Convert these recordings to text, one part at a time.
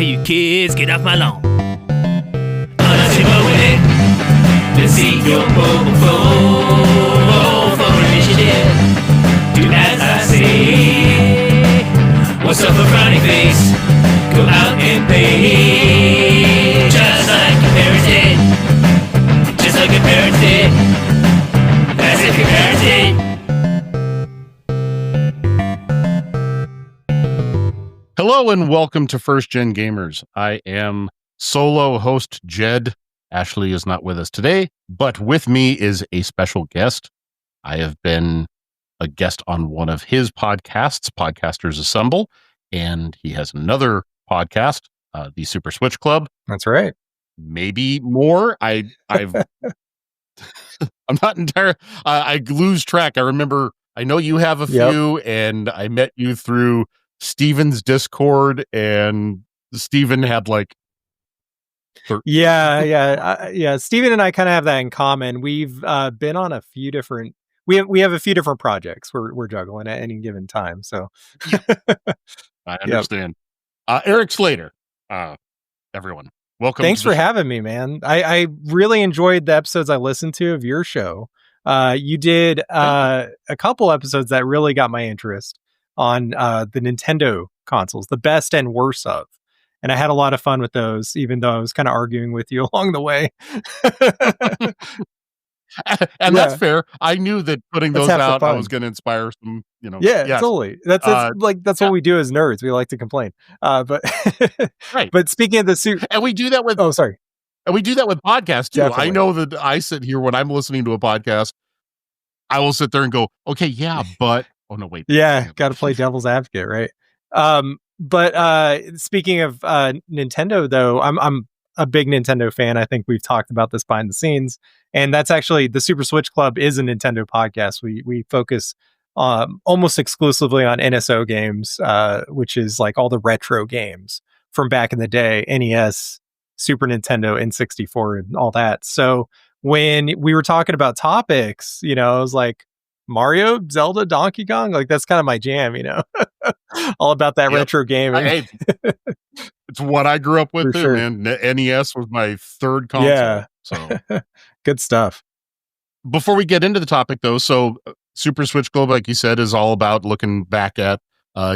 Hey, you kids, get off my lawn. Unless you're mowing it, let's see your mobile phone for initiative. Do as I say. What's up, a frowny face? Go out and play. Just like your parents did. Just like your parents did. As if your parents did. Hello and welcome to First Gen Gamers. I am solo host Jed. Ashley is not with us today, but with me is a special guest. I have been a guest on one of his podcasts, Podcasters Assemble, and he has another podcast, the Super Switch Club. That's right. Maybe more. I'm not entirely. I lose track. I know you have a few, and I met you through Steven's Discord, and Steven had like Steven and I kind of have that in common. We've been on a few different we have a few different projects we're juggling at any given time, so I understand. Erik Slader, everyone, welcome. Thanks for having me, man. I really enjoyed the episodes I listened to of your show. You did a couple episodes that really got my interest on the Nintendo consoles, the best and worst of. And I had a lot of fun with those, even though I was kind of arguing with you along the way. And that's fair. I knew that putting those out, I was going to inspire some, totally. That's what we do as nerds. We like to complain. But right. But speaking of the suit, and we do that with and we do that with podcasts too. Definitely. I know that I sit here when I'm listening to a podcast, I will sit there and go, okay, yeah, but oh no, wait. Yeah, got to play devil's advocate, right? But speaking of Nintendo, though, I'm a big Nintendo fan. I think we've talked about this behind the scenes, and that's actually the Super Switch Club is a Nintendo podcast. We focus almost exclusively on NSO games, which is like all the retro games from back in the day, NES, Super Nintendo, N64, and all that. So when we were talking about topics, I was like, Mario, Zelda, Donkey Kong, like that's kind of my jam, all about that retro gaming. It's what I grew up with too, man. NES was my third console. Yeah. So good stuff. Before we get into the topic though, so Super Switch Club, like you said, is all about looking back at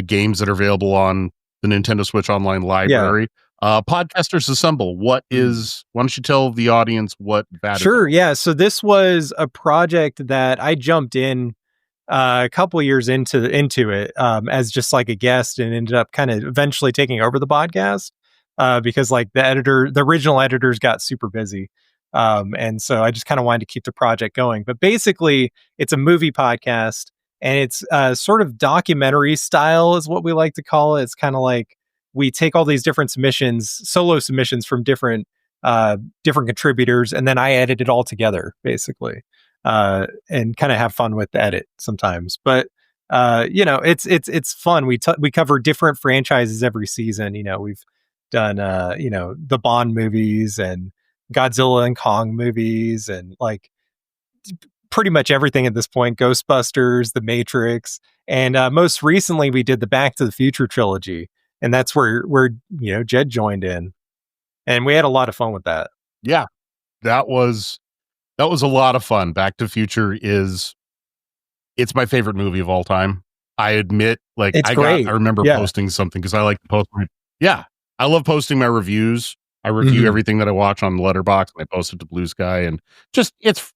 games that are available on the Nintendo Switch Online library. Podcasters Assemble, why don't you tell the audience what that is? Sure, yeah. So this was a project that I jumped in a couple of years into it as just like a guest, and ended up kind of eventually taking over the podcast because like the original editors got super busy. And so I just kind of wanted to keep the project going. But basically, it's a movie podcast, and it's sort of documentary style is what we like to call it. It's kind of like we take all these different solo submissions from different contributors, and then I edit it all together, basically, and kind of have fun with the edit sometimes. But it's fun. We cover different franchises every season. We've done the Bond movies and Godzilla and Kong movies, and like pretty much everything at this point. Ghostbusters, The Matrix, and most recently we did the Back to the Future trilogy. And that's where Jed joined in, and we had a lot of fun with that. Yeah, that was a lot of fun. Back to the Future it's my favorite movie of all time. I admit, like I remember posting something because I like to post. I love posting my reviews. I review everything that I watch on Letterboxd, and I post it to Blue Sky, and just it's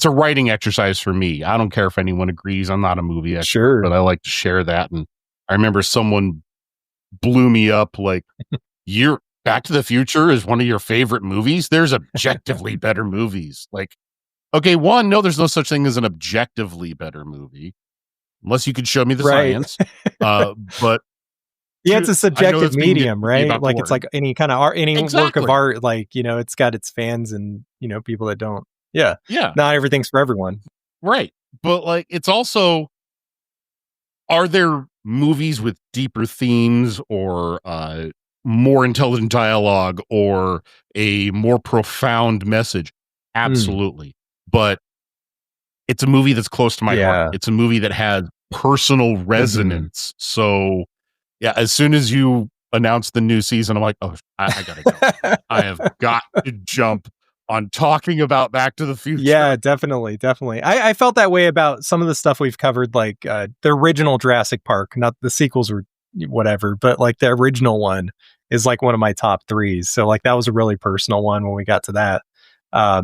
a writing exercise for me. I don't care if anyone agrees. I'm not a movie expert, but I like to share that. And I remember someone blew me up like, your Back to the Future is one of your favorite movies? There's objectively better movies. Like, okay, no, there's no such thing as an objectively better movie unless you could show me the science. But it's a subjective medium, right? Like it's like any kind of art, any work of art, like, it's got its fans and people that don't. Not everything's for everyone, right? But like, it's also, are there movies with deeper themes or more intelligent dialogue or a more profound message? Absolutely. But it's a movie that's close to my heart. It's a movie that had personal resonance. So as soon as you announced the new season, I'm like, oh, I gotta go. I have got to jump on talking about Back to the Future. Yeah, definitely. I felt that way about some of the stuff we've covered, like the original Jurassic Park, not the sequels or whatever, but like the original one is like one of my top 3s. So like that was a really personal one when we got to that.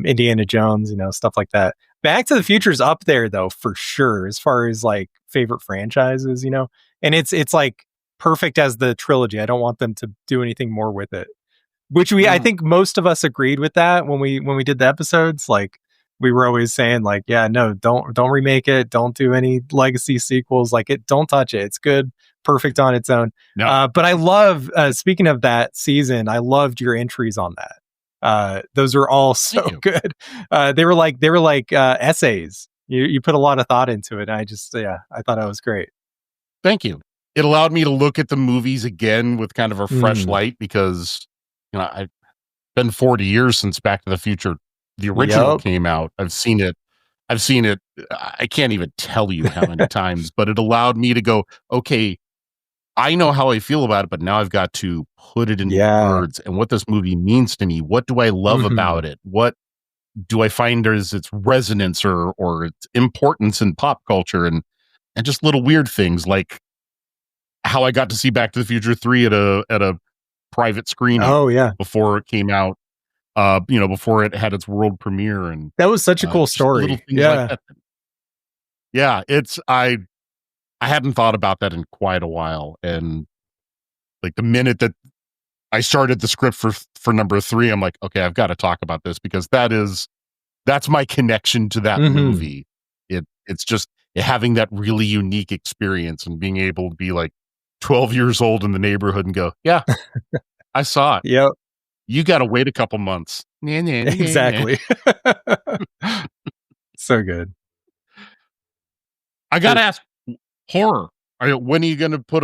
Indiana Jones, stuff like that. Back to the Future is up there though, for sure, as far as like favorite franchises, and it's like perfect as the trilogy. I don't want them to do anything more with it. Which I think most of us agreed with that when we did the episodes. Like we were always saying, like, yeah, no, don't remake it, don't do any legacy sequels, like don't touch it. It's good, perfect on its own. No. But I love, speaking of that season, I loved your entries on that. Those were all so good. They were like essays. You put a lot of thought into it. I thought that was great. Thank you. It allowed me to look at the movies again with kind of a fresh light, because I've been 40 years since Back to the Future, the original, came out. I've seen it. I can't even tell you how many times, but it allowed me to go, okay, I know how I feel about it, but now I've got to put it into words and what this movie means to me. What do I love about it? What do I find as its resonance or its importance in pop culture, and just little weird things like how I got to see Back to the Future 3 at a private screening. Oh yeah, before it came out. Before it had its world premiere, and that was such a cool story. Yeah, like yeah. I hadn't thought about that in quite a while, and like the minute that I started the script for number 3, I'm like, okay, I've got to talk about this, because that's my connection to that movie. It's just having that really unique experience and being able to be like 12 years old in the neighborhood and go, yeah, I saw it. Yep. You got to wait a couple months. Exactly. So good. I got to ask, horror. When are you going to put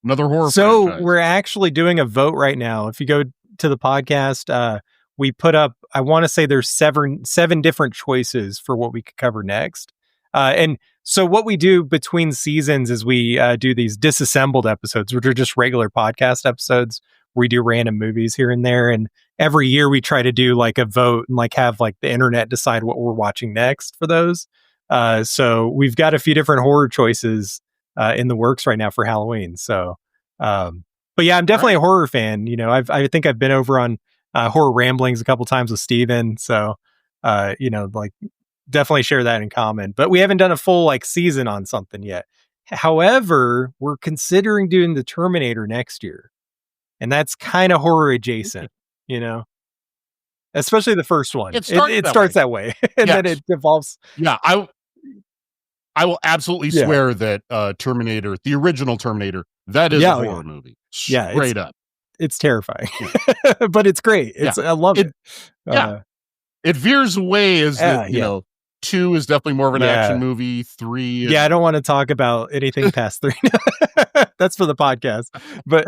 another horror franchise? We're actually doing a vote right now. If you go to the podcast, we put up, I want to say there's seven different choices for what we could cover next. And so what we do between seasons is we do these disassembled episodes, which are just regular podcast episodes. We do random movies here and there, and every year we try to do like a vote and like have like the internet decide what we're watching next for those. So we've got a few different horror choices in the works right now for Halloween. So, but yeah, I'm definitely a horror fan. I think I've been over on Horror Ramblings a couple times with Steven. So, like definitely share that in common. But we haven't done a full like season on something yet. However, we're considering doing the Terminator next year. And that's kind of horror adjacent, especially the first one. It starts that way. And then it evolves. Yeah, I will absolutely swear that Terminator, the original Terminator, that is a horror movie. Straight up. It's terrifying, but it's great. I love it. It veers away as 2 is definitely more of an action movie. 3 I don't want to talk about anything past 3. That's for the podcast. But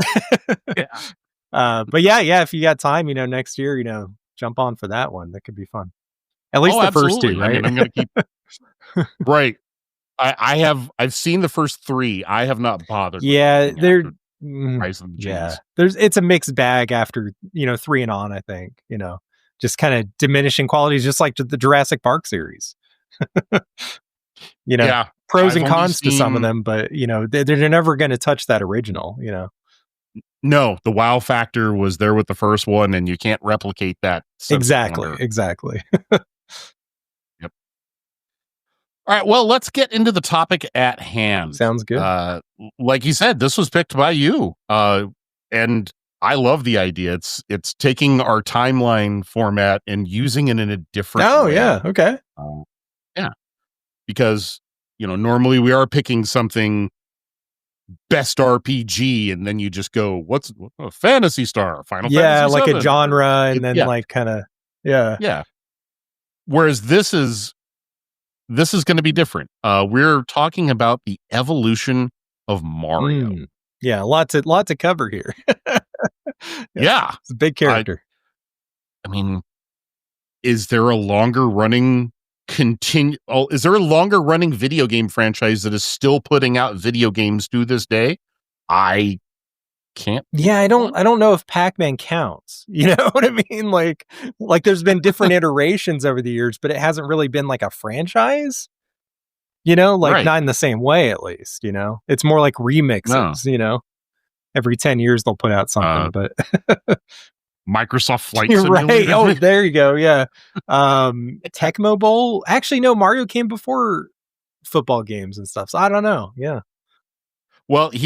if you got time, next year, jump on for that one. That could be fun. At least the first 2, right? I mean, I'm gonna keep right. I've seen the first 3. I have not bothered. Yeah, they're it's a mixed bag after 3 and on. I think just kind of diminishing qualities, just like the Jurassic Park series. Pros and cons to some of them, but they're never going to touch that original. No, the wow factor was there with the first one, and you can't replicate that. Exactly. Yep. All right, well, let's get into the topic at hand. Sounds good. Like you said, this was picked by you, and I love the idea. It's taking our timeline format and using it in a different way. Oh, yeah. Okay. Because, normally we are picking something best RPG, and then you just go, what's a Fantasy Star, Final Fantasy like 7. A genre, and then like kind of, Whereas this is going to be different. We're talking about the evolution of Mario. Yeah, lot to cover here. It's a big character. I mean, is there a longer running video game franchise that is still putting out video games to this day? I can't. Yeah, I don't know if Pac-Man counts. You know what I mean? Like there's been different iterations over the years, but it hasn't really been like a franchise. You know, like Right. not in the same way, at least. You know, it's more like remixes. No. You know, every 10 years they'll put out something, but Microsoft Flight Simulator. Right. Oh, there you go. Yeah. Tecmo Bowl. Actually, no, Mario came before football games and stuff. So I don't know. Yeah. Well, if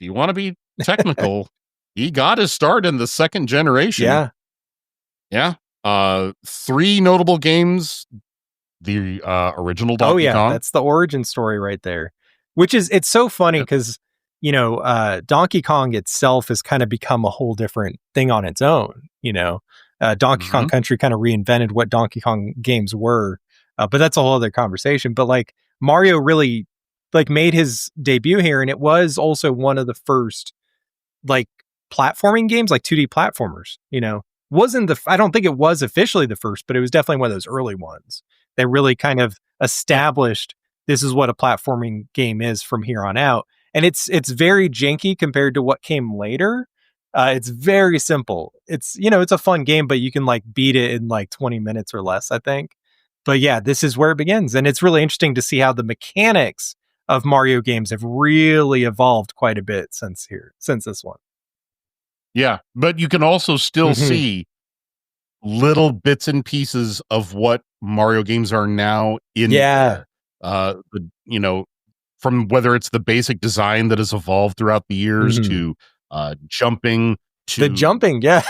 you want to be technical, he got his start in the second generation. Yeah. Yeah. 3 notable games. The original Donkey Kong. That's the origin story right there. It's so funny because, you know, Donkey Kong itself has kind of become a whole different thing on its own. You know, Donkey Kong Country kind of reinvented what Donkey Kong games were, but that's a whole other conversation. But like Mario really like made his debut here, and it was also one of the first like platforming games, like 2D platformers. You know, I don't think it was officially the first, but it was definitely one of those early ones that really kind of established this is what a platforming game is from here on out. And it's very janky compared to what came later. It's very simple. It's, you know, it's a fun game, but you can like beat it in like 20 minutes or less, I think. But yeah, this is where it begins. And it's really interesting to see how the mechanics of Mario games have really evolved quite a bit since this one. Yeah, but you can also still see little bits and pieces of what Mario games are now in there. You know, from whether it's the basic design that has evolved throughout the years to jumping to the jumping. Yeah.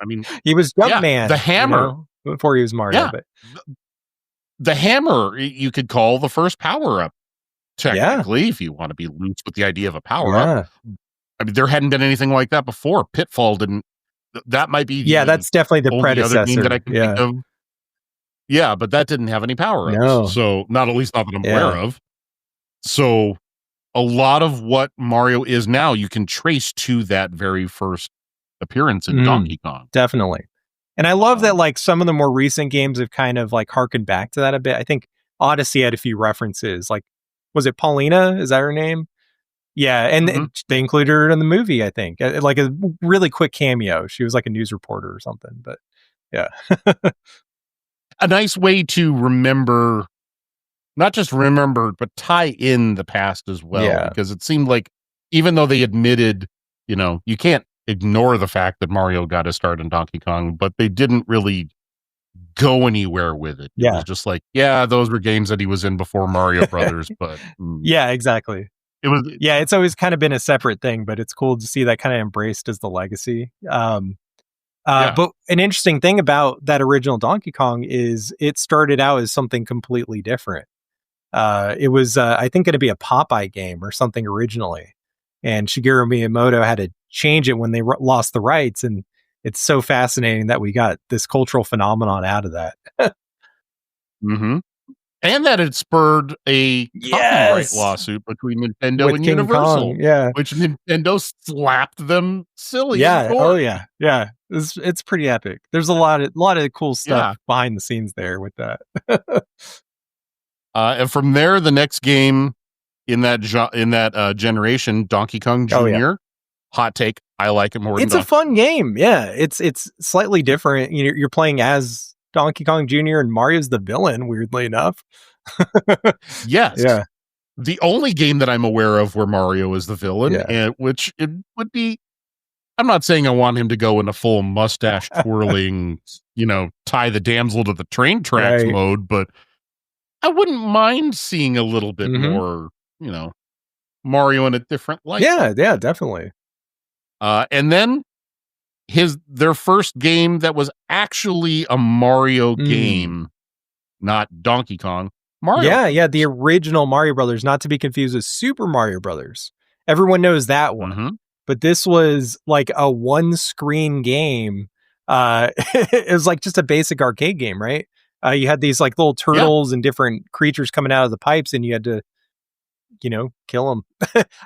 I mean, he was Jumpman. The hammer, you know, before he was Mario. Yeah. But the hammer you could call the first power up, technically, if you want to be loose with the idea of a power up. I mean, there hadn't been anything like that before. Pitfall didn't. That might be that's definitely the predecessor. Other game that I can think of. Yeah, but that didn't have any power ups. No. So not at least not that I'm aware of. So a lot of what Mario is now you can trace to that very first appearance in Donkey Kong. Definitely. And I love that like some of the more recent games have kind of like harkened back to that a bit. I think Odyssey had a few references. Like, was it Paulina? Is that her name? Yeah, and they included her in the movie, I think. Like a really quick cameo. She was like a news reporter or something, but yeah. A nice way to remember, not just remember, but tie in the past as well. Yeah. Because it seemed like, even though they admitted, you know, you can't ignore the fact that Mario got his start in Donkey Kong, but they didn't really go anywhere with it. It was just like, yeah, those were games that he was in before Mario Brothers, but yeah, exactly. It's always kind of been a separate thing, but it's cool to see that kind of embraced as the legacy. But an interesting thing about that original Donkey Kong is it started out as something completely different. It was, I think, going to be a Popeye game or something originally. And Shigeru Miyamoto had to change it when they lost the rights. And it's so fascinating that we got this cultural phenomenon out of that. And that it spurred a copyright lawsuit between Nintendo and Universal, which Nintendo slapped them silly. Yeah. It's pretty epic. There's a lot of cool stuff behind the scenes there with that. And from there, the next game in that generation, Donkey Kong Jr. Hot take, I like it more. It's a fun game. Yeah, it's slightly different. You're playing as Donkey Kong Jr. and Mario's the villain, weirdly enough. Yes. Yeah. The only game that I'm aware of where Mario is the villain, and which it would be, I'm not saying I want him to go in a full mustache twirling, tie the damsel to the train tracks mode, but I wouldn't mind seeing a little bit more, Mario in a different light. Yeah, definitely. And then their first game that was actually a Mario game, not Donkey Kong. Mario. Yeah, the original Mario Brothers, not to be confused with Super Mario Brothers. Everyone knows that one. But this was like a one-screen game. It was like just a basic arcade game, right? You had these like little turtles and different creatures coming out of the pipes, and you had to, kill them.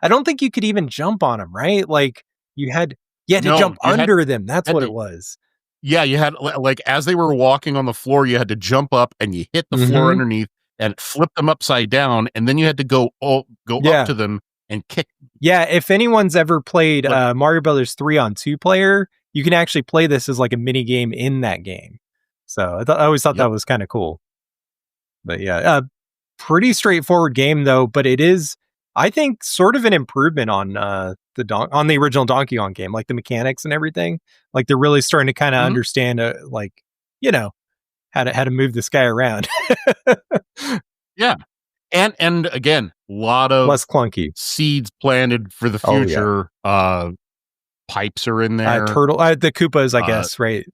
I don't think you could even jump on them, right? Like you had to jump under them. That's what it was. Yeah, you had like as they were walking on the floor, you had to jump up and you hit the floor underneath and flip them upside down, and then you had to go up to them and kick. Yeah, if anyone's ever played Mario Brothers 3 on 2-player, you can actually play this as like a mini game in that game. So I always thought that was kind of cool. But yeah, pretty straightforward game though. But it is, I think, sort of an improvement on the original Donkey Kong game, like the mechanics and everything. Like they're really starting to kind of understand, like, you know, how to move this guy around. Yeah. And again, a lot of less clunky seeds planted for the future. Pipes are in there. Turtle, the Koopas, I guess, right?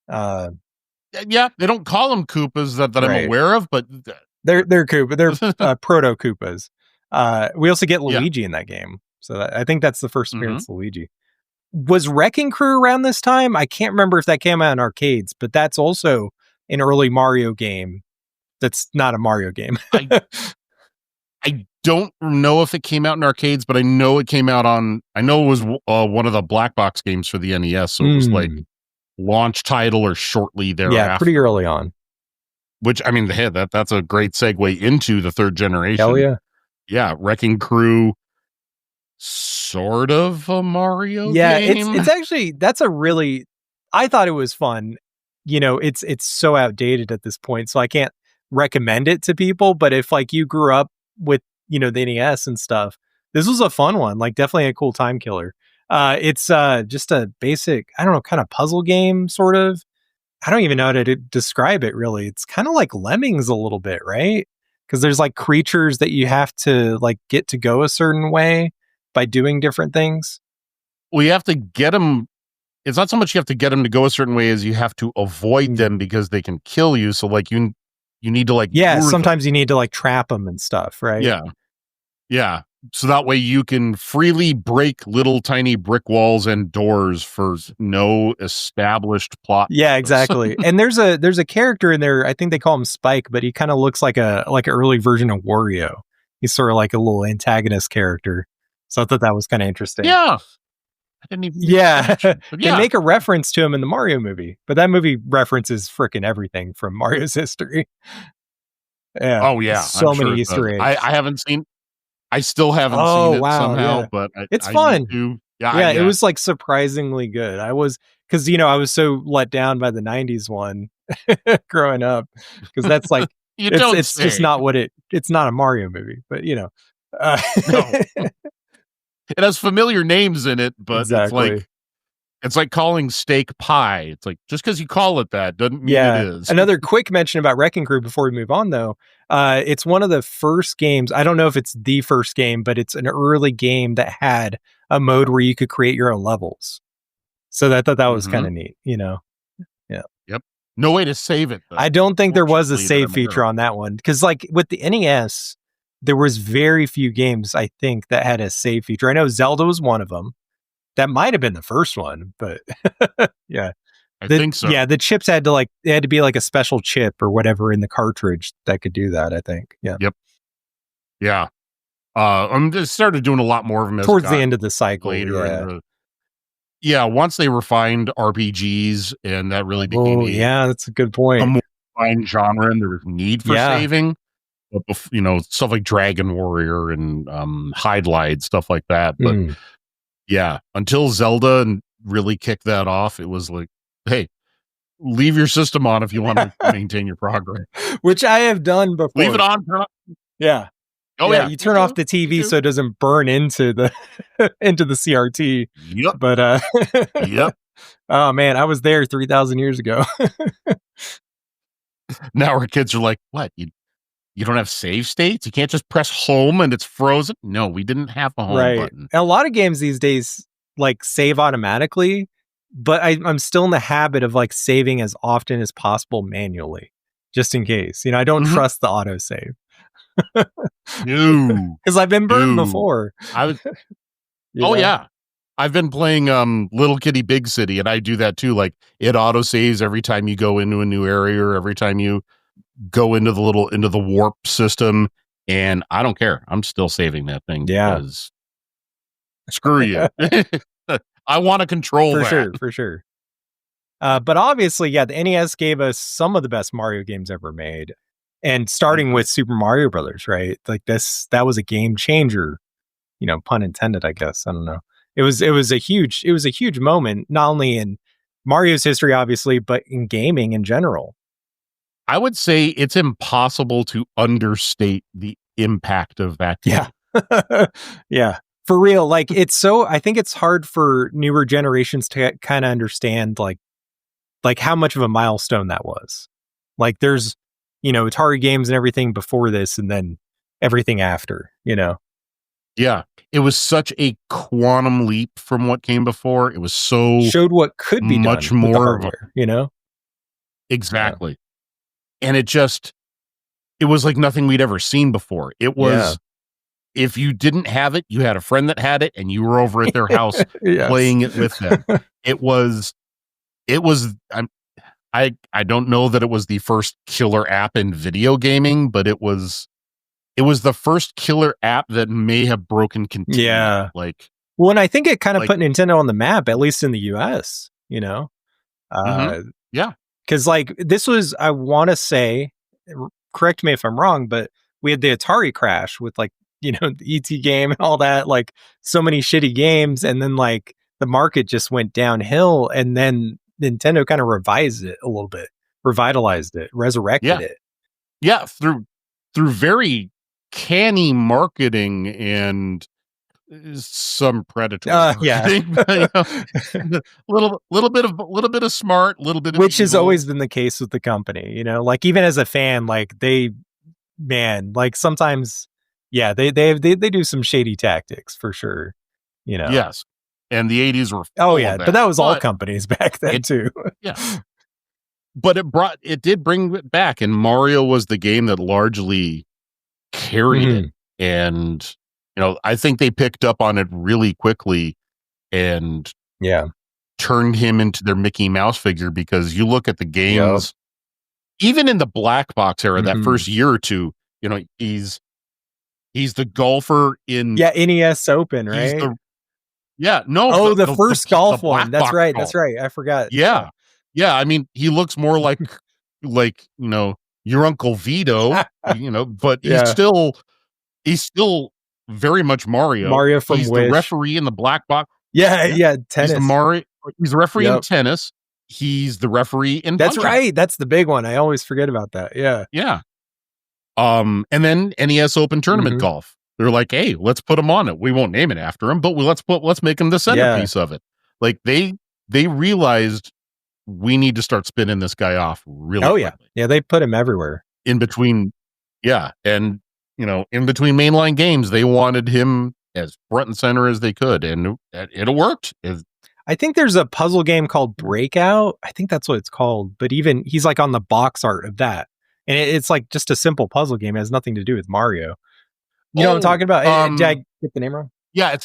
Yeah, they don't call them Koopas that I'm aware of, but they're Koopa. They're proto Koopas. We also get Luigi in that game, so I think that's the first appearance of Luigi. Was Wrecking Crew around this time? I can't remember if that came out in arcades, but that's also an early Mario game. That's not a Mario game. I don't know if it came out in arcades, but I know it came out on. I know it was one of the black box games for the NES, so it was like launch title or shortly thereafter. Yeah, pretty early on. Which, I mean, that's a great segue into the third generation. Hell yeah. Yeah, Wrecking Crew, sort of a Mario game. It's actually, I thought it was fun. You know, it's so outdated at this point, so I can't recommend it to people, but if like you grew up with, you know, the NES and stuff, this was a fun one, like definitely a cool time killer. It's just a basic, I don't know, kind of puzzle game, sort of. I don't even know how to describe it really. It's kind of like Lemmings a little bit, right? Because there's like creatures that you have to like get to go a certain way by doing different things. Well, you have to get them. It's not so much you have to get them to go a certain way as you have to avoid them because they can kill you. So like you need to like, sometimes you need to like trap them and stuff, right? Yeah. So that way you can freely break little tiny brick walls and doors for no established plot. Yeah, exactly. And there's a character in there, I think they call him Spike, but he kind of looks like an early version of Wario. He's sort of like a little antagonist character. So I thought that was kind of interesting. Yeah. I didn't even They make a reference to him in the Mario movie, but that movie references freaking everything from Mario's history. Yeah. Oh yeah. So many Easter eggs. I still haven't seen it somehow, but it's fun. It was like surprisingly good. I was so let down by the 90s one growing up, because that's like, it's just not it's not a Mario movie, but you know, no. It has familiar names in it, but it's like calling steak pie. It's like, just because you call it that doesn't mean it is. Another quick mention about Wrecking Crew before we move on, though. It's one of the first games. I don't know if it's the first game, but it's an early game that had a mode where you could create your own levels. So I thought that was kind of neat, you know? Yeah. Yep. No way to save it, though. I don't think there was a save feature on that one. Because like with the NES, there was very few games, I think, that had a save feature. I know Zelda was one of them. That might have been the first one, but yeah. I think so. Yeah, the chips had to be like a special chip or whatever in the cartridge that could do that, I think. Yeah. Yep. Yeah. I'm just started doing a lot more of them towards the end of the cycle. Once they refined RPGs, and that really became that's a good point. A more refined genre, and there was need for saving. But, you know, stuff like Dragon Warrior and Hydlide, stuff like that. But yeah, until Zelda really kicked that off, it was like, hey, leave your system on if you want to maintain your progress. Which I have done before. Leave it on. Yeah. Oh yeah. You turn off the TV so it doesn't burn into the into the CRT. Yep. But yep. Oh man, I was there 3,000 years ago. Now our kids are like, what? You don't have save states? You can't just press home and it's frozen? No, we didn't have a home button. A lot of games these days like save automatically, but I'm still in the habit of like saving as often as possible manually, just in case. You know, I don't trust the autosave. No. Because I've been burned before. Oh yeah. I've been playing Little Kitty Big City, and I do that too. Like it autosaves every time you go into a new area or every time you go into the warp system, and I don't care. I'm still saving that thing. Yeah. Because screw you. I want to control that. For sure. But obviously, the NES gave us some of the best Mario games ever made. And starting with Super Mario Brothers, right? Like that was a game changer, pun intended, I guess. I don't know. It was a huge moment, not only in Mario's history, obviously, but in gaming in general. I would say it's impossible to understate the impact of that game. Yeah. Yeah. For real. Like, I think it's hard for newer generations to kind of understand like how much of a milestone that was. Like, there's, Atari games and everything before this, and then everything after, Yeah. It was such a quantum leap from what came before. It was showed what could be much done more with the hardware, Exactly. Yeah. And it was like nothing we'd ever seen before. It was, if you didn't have it, you had a friend that had it, and you were over at their house playing it with them. It was, I don't know that it was the first killer app in video gaming, but it was the first killer app that may have broken continuity. Yeah. Like, well, and I think it kind of put Nintendo on the map, at least in the US, Yeah. Because like this was, I want to say, correct me if I'm wrong, but we had the Atari crash with like, the ET game and all that, like so many shitty games. And then like the market just went downhill, and then Nintendo kind of revised it a little bit, revitalized it, resurrected it. Yeah. Through very canny marketing and some predatory marketing. little bit of smart, little bit of which evil. Has always been the case with the company, like even as a fan, like like sometimes they do some shady tactics for sure, Yes. And the 80s were but that was all companies back then too. Yeah. But it did bring it back, and Mario was the game that largely carried it. And I think they picked up on it really quickly and turned him into their Mickey Mouse figure, because you look at the games, even in the black box era, that first year or two, he's the golfer in NES Open, right? The first golf one. That's right. Golf. That's right. I forgot. Yeah. I mean, he looks more like your Uncle Vito, but he's still very much Mario. Mario from He's Wish. The referee in the black box. Yeah. Tennis. He's the referee in tennis. He's the referee in That's punch-out. right. That's the big one. I always forget about that. Yeah. Yeah. And then NES Open Tournament Golf. They're like, hey, let's put him on it. We won't name it after him, but let's make him the centerpiece of it. Like they realized we need to start spinning this guy off really quickly. Yeah, they put him everywhere. In between in between mainline games, they wanted him as front and center as they could, and it worked. I think there's a puzzle game called Breakout. I think that's what it's called. But even he's like on the box art of that, and it's like just a simple puzzle game. It has nothing to do with Mario. You know what I'm talking about? Did I get the name wrong? Yeah,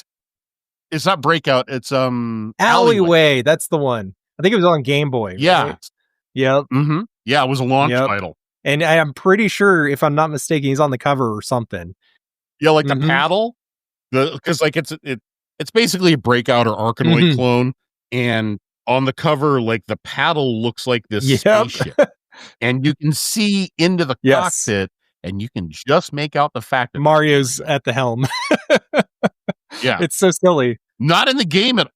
it's not Breakout. It's Alleyway. That's the one. I think it was on Game Boy. Yeah. Right? Yep. Mm-hmm. Yeah, it was a launch title. And I'm pretty sure, if I'm not mistaken, he's on the cover or something. Yeah, like the paddle, because like it's basically a Breakout or Arkanoid clone, and on the cover, like the paddle looks like this spaceship, and you can see into the cockpit, and you can just make out the fact that Mario's at the helm. It's so silly. Not in the game at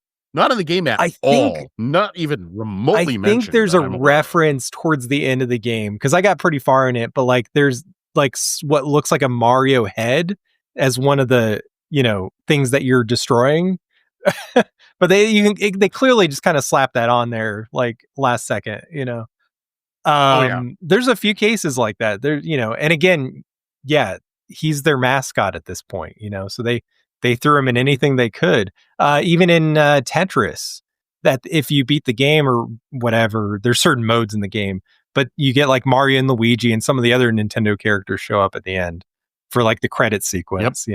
all. Not even remotely mentioned. I think there's a reference towards the end of the game, because I got pretty far in it, but like there's like what looks like a Mario head as one of the things that you're destroying. But they clearly just kind of slap that on there like last second. There's a few cases like that there, and again, he's their mascot at this point, so they threw him in anything they could, even in Tetris, that if you beat the game or whatever, there's certain modes in the game, but you get like Mario and Luigi and some of the other Nintendo characters show up at the end for like the credit sequence,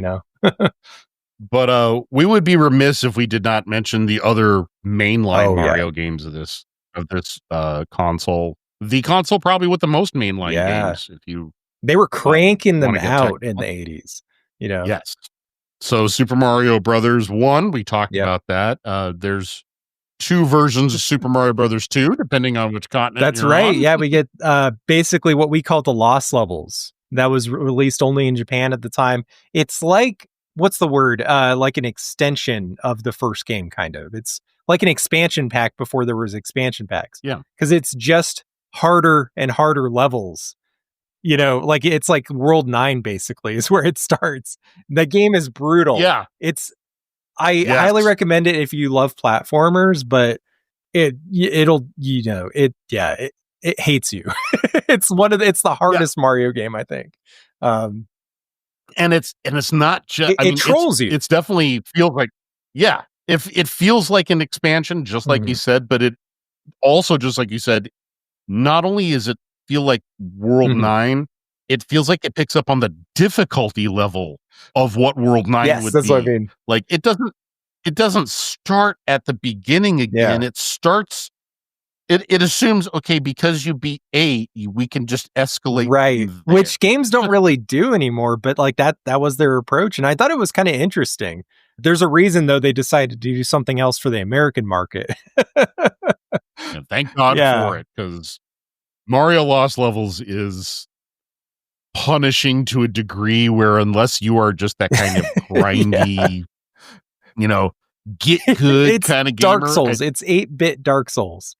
But we would be remiss if we did not mention the other mainline Mario games of this console. The console probably with the most mainline games. They were cranking them out in the 80s. Yes. So Super Mario Brothers 1, we talked about that. There's 2 versions of Super Mario Brothers 2, depending on which continent. That's right. On. Yeah, we get basically what we call the Lost levels. That was released only in Japan at the time. It's like what's the word? Like an extension of the first game, kind of. It's like an expansion pack before there was expansion packs. Yeah. Because it's just harder and harder levels. Like it's like World 9 basically is where it starts. The game is brutal. Yeah. I highly recommend it if you love platformers, but it hates you. It's the hardest Mario game, I think. And it's not just it trolls you. It's definitely feels like if it feels like an expansion, just like you said, but it also, just like you said, not only is it feel like World 9, it feels like it picks up on the difficulty level of what World 9 would that's be. What I mean. Like it doesn't start at the beginning again. It starts. It assumes, okay, because you beat 8, we can just escalate. Right. Which games don't really do anymore, but like that was their approach. And I thought it was kind of interesting. There's a reason, though, they decided to do something else for the American market. And thank God for it, because Mario Lost Levels is punishing to a degree where, unless you are just that kind of grindy, get good kind of gamer. Dark Souls. It's 8-bit Dark Souls.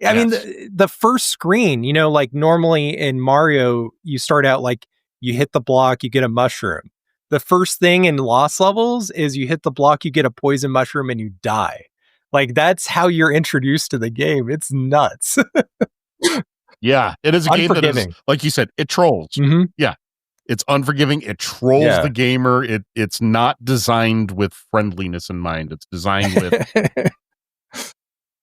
I mean, the first screen, like normally in Mario, you start out like you hit the block, you get a mushroom. The first thing in Lost Levels is you hit the block, you get a poison mushroom, and you die. Like, that's how you're introduced to the game. It's nuts. Yeah, it is a game that is, like you said, it trolls. Yeah, it's unforgiving. It trolls the gamer. It's not designed with friendliness in mind. It's designed with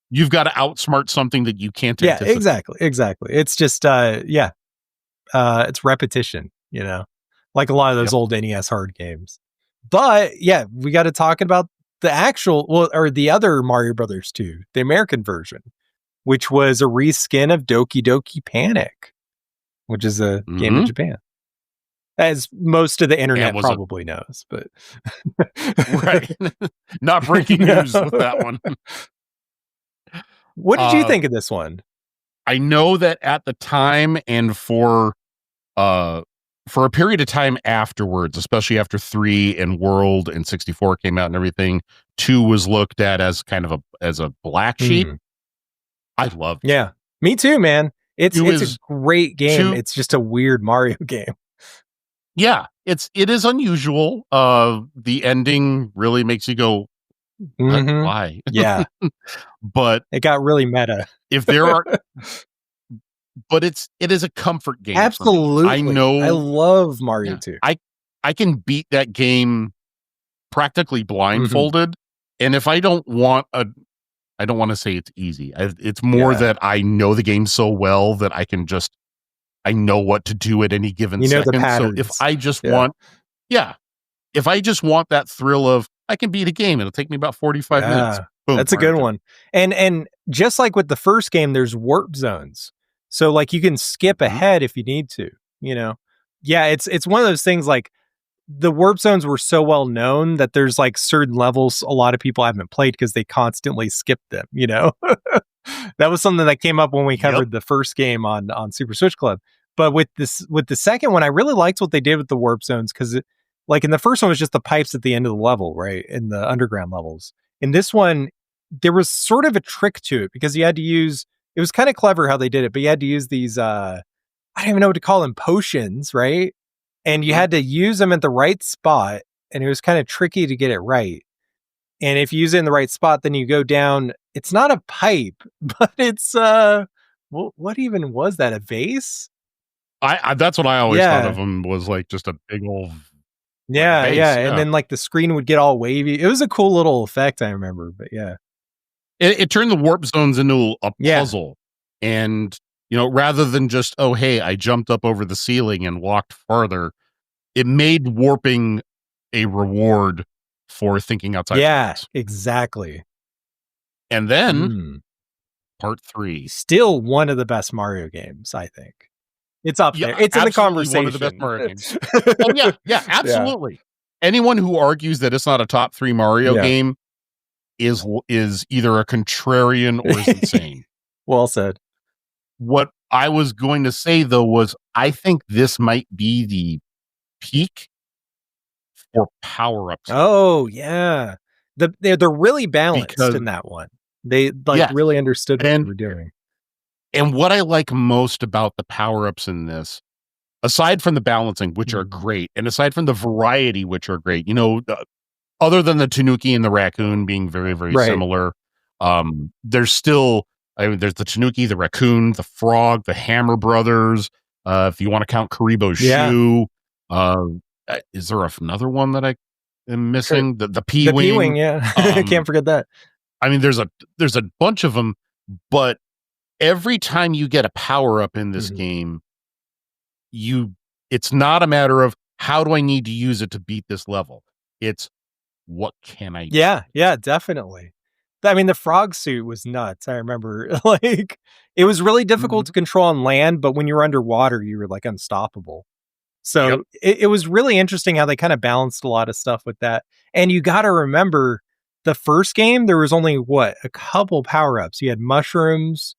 you've got to outsmart something that you can't anticipate. Exactly. It's just it's repetition, like a lot of those old NES hard games. But we got to talk about the other Mario Brothers 2, the American version, which was a reskin of Doki Doki Panic, which is a game in Japan, as most of the internet probably knows. But right, not breaking news with that one. What did you think of this one? I know that at the time, and for a period of time afterwards, especially after 3 and World and 64 came out and everything, 2 was looked at as kind of a black sheep. I loved it. Yeah, me too, man. It's a great game. It's just a weird Mario game. Yeah, it is unusual. The ending really makes you go, why? Yeah. But it got really meta. If there are but it is a comfort game. Absolutely. I know. I love Mario 2. I can beat that game practically blindfolded. And if I don't want to say it's easy. It's more that I know the game so well that I know what to do at any given second. The patterns. So if I just want that thrill of, I can beat a game, it'll take me about 45 minutes. Boom, that's a good one. And just like with the first game, there's warp zones. So like you can skip ahead if you need to, Yeah, it's one of those things, like the warp zones were so well known that there's like certain levels a lot of people haven't played because they constantly skip them, That was something that came up when we covered the first game on Super Switch Club. But with the second one, I really liked what they did with the warp zones, because like in the first one, it was just the pipes at the end of the level, right? In the underground levels. In this one, there was sort of a trick to it, because you had to use, it was kind of clever how they did it, but you had to use these, I don't even know what to call them, potions, right? And you had to use them at the right spot, and it was kind of tricky to get it right. And if you use it in the right spot, then you go down, it's not a pipe, but it's, what even was that, a vase? That's what I always thought of them, was like just a big old vase. And then like the screen would get all wavy. It was a cool little effect, I remember. But it turned the warp zones into a puzzle. And rather than just, oh hey, I jumped up over the ceiling and walked farther, it made warping a reward for thinking outside the box. Exactly. And then part 3, still one of the best Mario games, I think. It's up there. It's in the conversation. One of the best Mario games. Oh, yeah, absolutely. Yeah. Anyone who argues that it's not a top 3 Mario game is either a contrarian or is insane. Well said. What I was going to say, though, was I think this might be the peak for power-ups. Oh, yeah. They're really balanced in that one. They really understood what they were doing. And what I like most about the power-ups in this, aside from the balancing, which are great, and aside from the variety, which are great, other than the Tanuki and the raccoon being very, very similar, there's still, there's the Tanuki, the raccoon, the frog, the Hammer Brothers. If you want to count Karibo's shoe, is there another one that I am missing? The P-Wing. The P-Wing, yeah. I can't forget that. I mean, there's a bunch of them, but every time you get a power up in this game, it's not a matter of how do I need to use it to beat this level. It's what can I do? Yeah, definitely. I mean, the frog suit was nuts. I remember it was really difficult to control on land, but when you were underwater, you were unstoppable. So it was really interesting how they kind of balanced a lot of stuff with that. And you got to remember the first game, there was only a couple power-ups. You had mushrooms,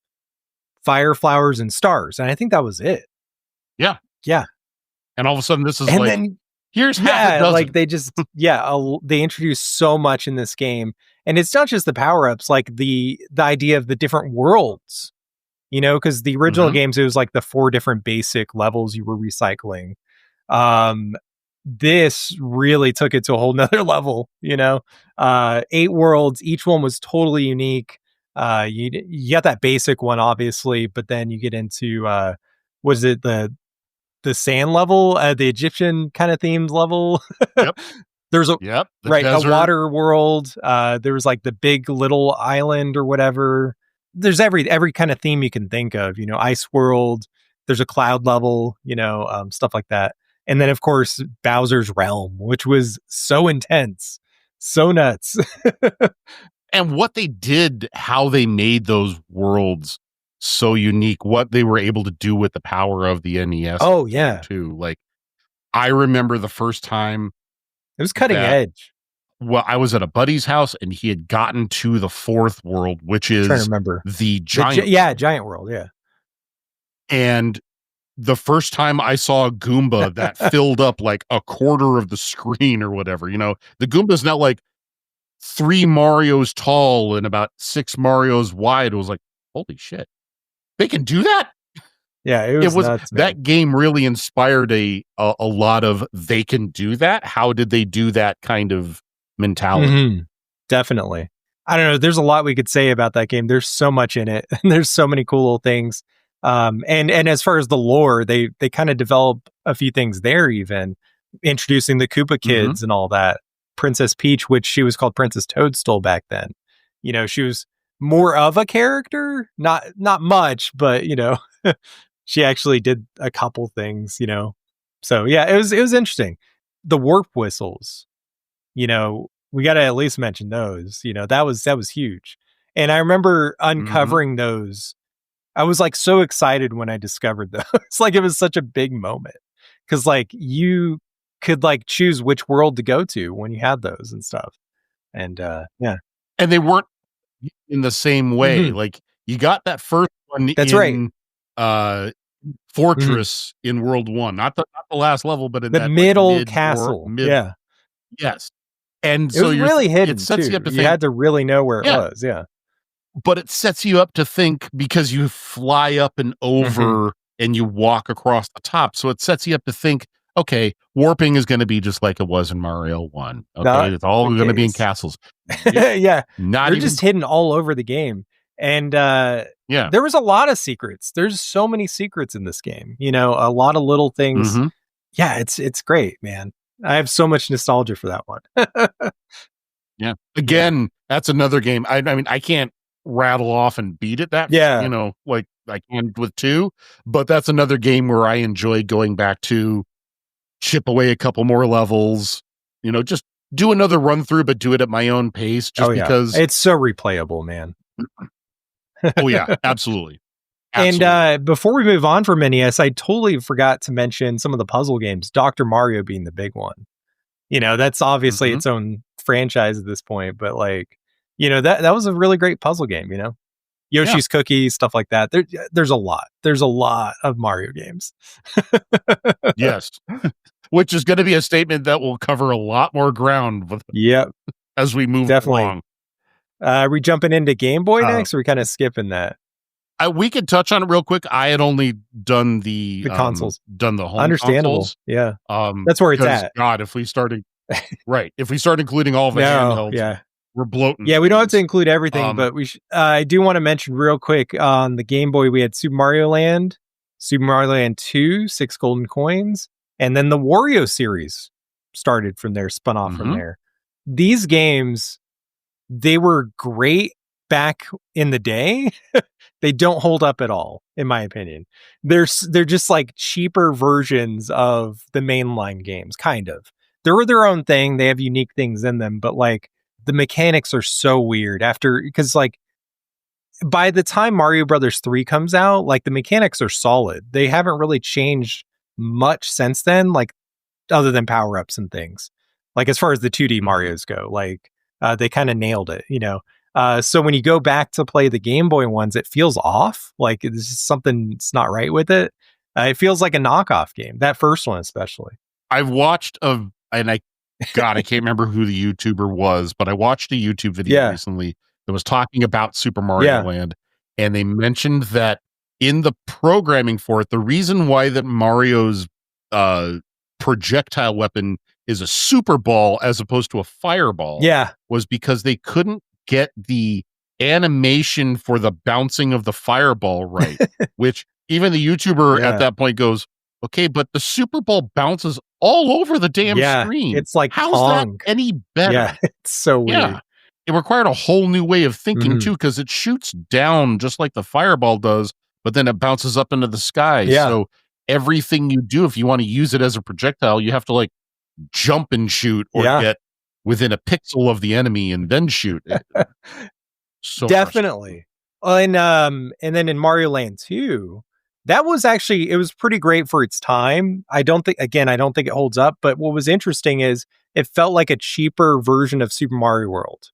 fire flowers, and stars. And I think that was it. Yeah. And all of a sudden this is here's half a dozen. They just, they introduced so much in this game. And it's not just the power-ups, the idea of the different worlds, because the original games, it was the 4 different basic levels you were recycling. This really took it to a whole nother level, 8 worlds, each one was totally unique. You got that basic one, obviously, but then you get into, was it the sand level, the Egyptian kind of themed level? Yep. There's a desert. A water world. There was the big little island or whatever. There's every kind of theme you can think of, ice world. There's a cloud level, stuff like that. And then of course Bowser's Realm, which was so intense, so nuts. And what they did, how they made those worlds so unique, what they were able to do with the power of the NES. Oh yeah. Too. I remember the first time it was cutting edge. Well, I was at a buddy's house and he had gotten to the 4th world, which is the giant. Giant world. Yeah. And the first time I saw a Goomba that filled up a quarter of the screen or whatever, the Goomba's now 3 Marios tall and about 6 Marios wide. It was holy shit, they can do that. Yeah, it was nuts, that game really inspired a lot of they can do that. How did they do that kind of mentality? Definitely. I don't know. There's a lot we could say about that game. There's so much in it. There's so many cool little things. And as far as the lore, they kind of develop a few things there, even introducing the Koopa kids and all that. Princess Peach, which she was called Princess Toadstool back then. She was more of a character, not much, but she actually did a couple things, So yeah, it was interesting. The warp whistles, we got to at least mention those. That was huge. And I remember uncovering those. I was so excited when I discovered those. It was such a big moment because you could choose which world to go to when you had those and stuff. And and they weren't in the same way. You got that first one. That's right. Fortress in World 1, not the last level, but in the middle castle. Yeah. Yes. And it was really hidden. It sets too. You up to you think, had to really know where it was. Yeah. But it sets you up to think because you fly up and over and you walk across the top. So it sets you up to think, okay, warping is going to be just like it was in Mario 1. Okay. It's all going to be in castles. Yeah. They're just hidden all over the game. And there was a lot of secrets. There's so many secrets in this game, a lot of little things. Yeah, it's great, man. I have so much nostalgia for that one. Yeah. Again, that's another game. I mean, I can't rattle off and beat it that, like I can with 2, but that's another game where I enjoy going back to, chip away a couple more levels, just do another run through, but do it at my own pace because it's so replayable, man. Oh yeah, absolutely. And before we move on from NES, I totally forgot to mention some of the puzzle games, Dr. Mario being the big one. That's obviously its own franchise at this point, but that was a really great puzzle game, Yoshi's Cookie, stuff like that. There's a lot of Mario games. Yes. which is going to be a statement that will cover a lot more ground as we move along. Are we jumping into Game Boy next, or are we kind of skipping that? We could touch on it real quick. I had only done the consoles, done the home understandable consoles. Yeah, that's where it's at. God, if we started including all the handhelds, we're bloating. Yeah, we don't have to include everything, but we I do want to mention real quick, on the Game Boy we had Super Mario Land, Super Mario Land 2, 6 golden coins, and then the Wario series started from there, spun off from there. These games, they were great back in the day. They don't hold up at all, in my opinion. They're just like cheaper versions of the mainline games, kind of. They're their own thing. They have unique things in them, but like the mechanics are so weird because like by the time Mario Brothers 3 comes out, like the mechanics are solid. They haven't really changed much since then, like other than power-ups and things. Like as far as the 2D Marios go, like they kind of nailed it, you know. So when you go back to play the Game Boy ones, it feels off. Like there's just something that's not right with it. It feels like a knockoff game. That first one, especially. I've watched I can't remember who the YouTuber was, but I watched a YouTube video recently that was talking about Super Mario Land, and they mentioned that in the programming for it, the reason why that Mario's projectile weapon is a super ball as opposed to a fireball was because they couldn't get the animation for the bouncing of the fireball right, which even the YouTuber at that point goes, okay, but the Super Bowl bounces all over the damn screen. It's like how's Pong. that any better? Yeah, it's so weird. Yeah. It required a whole new way of thinking too, because it shoots down just like the fireball does, but then it bounces up into the sky. So everything you do, if you want to use it as a projectile, you have to like jump and shoot or get within a pixel of the enemy and then shoot. So definitely. And then in Mario Land 2, that was actually, it was pretty great for its time. I don't think it holds up, but what was interesting is it felt like a cheaper version of Super Mario World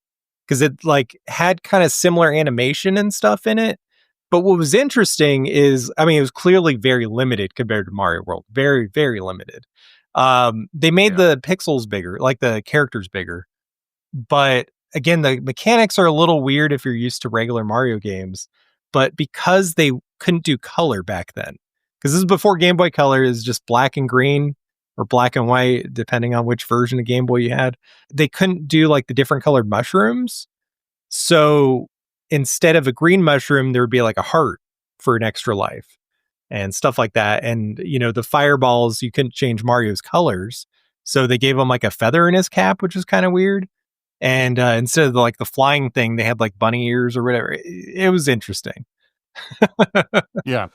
because it like had kind of similar animation and stuff in it. But what was interesting is, I mean, it was clearly very limited compared to Mario World. Very, very limited. They made the pixels bigger, like the characters bigger. But again, the mechanics are a little weird if you're used to regular Mario games. But because they couldn't do color back then, because this is before Game Boy Color is just black and green or black and white, depending on which version of Game Boy you had, they couldn't do like the different colored mushrooms. So instead of a green mushroom, there would be like a heart for an extra life and stuff like that. And, you know, the fireballs, you couldn't change Mario's colors. So they gave him like a feather in his cap, which is kind of weird. And instead of like the flying thing, they had like bunny ears or whatever. It was interesting. Yeah.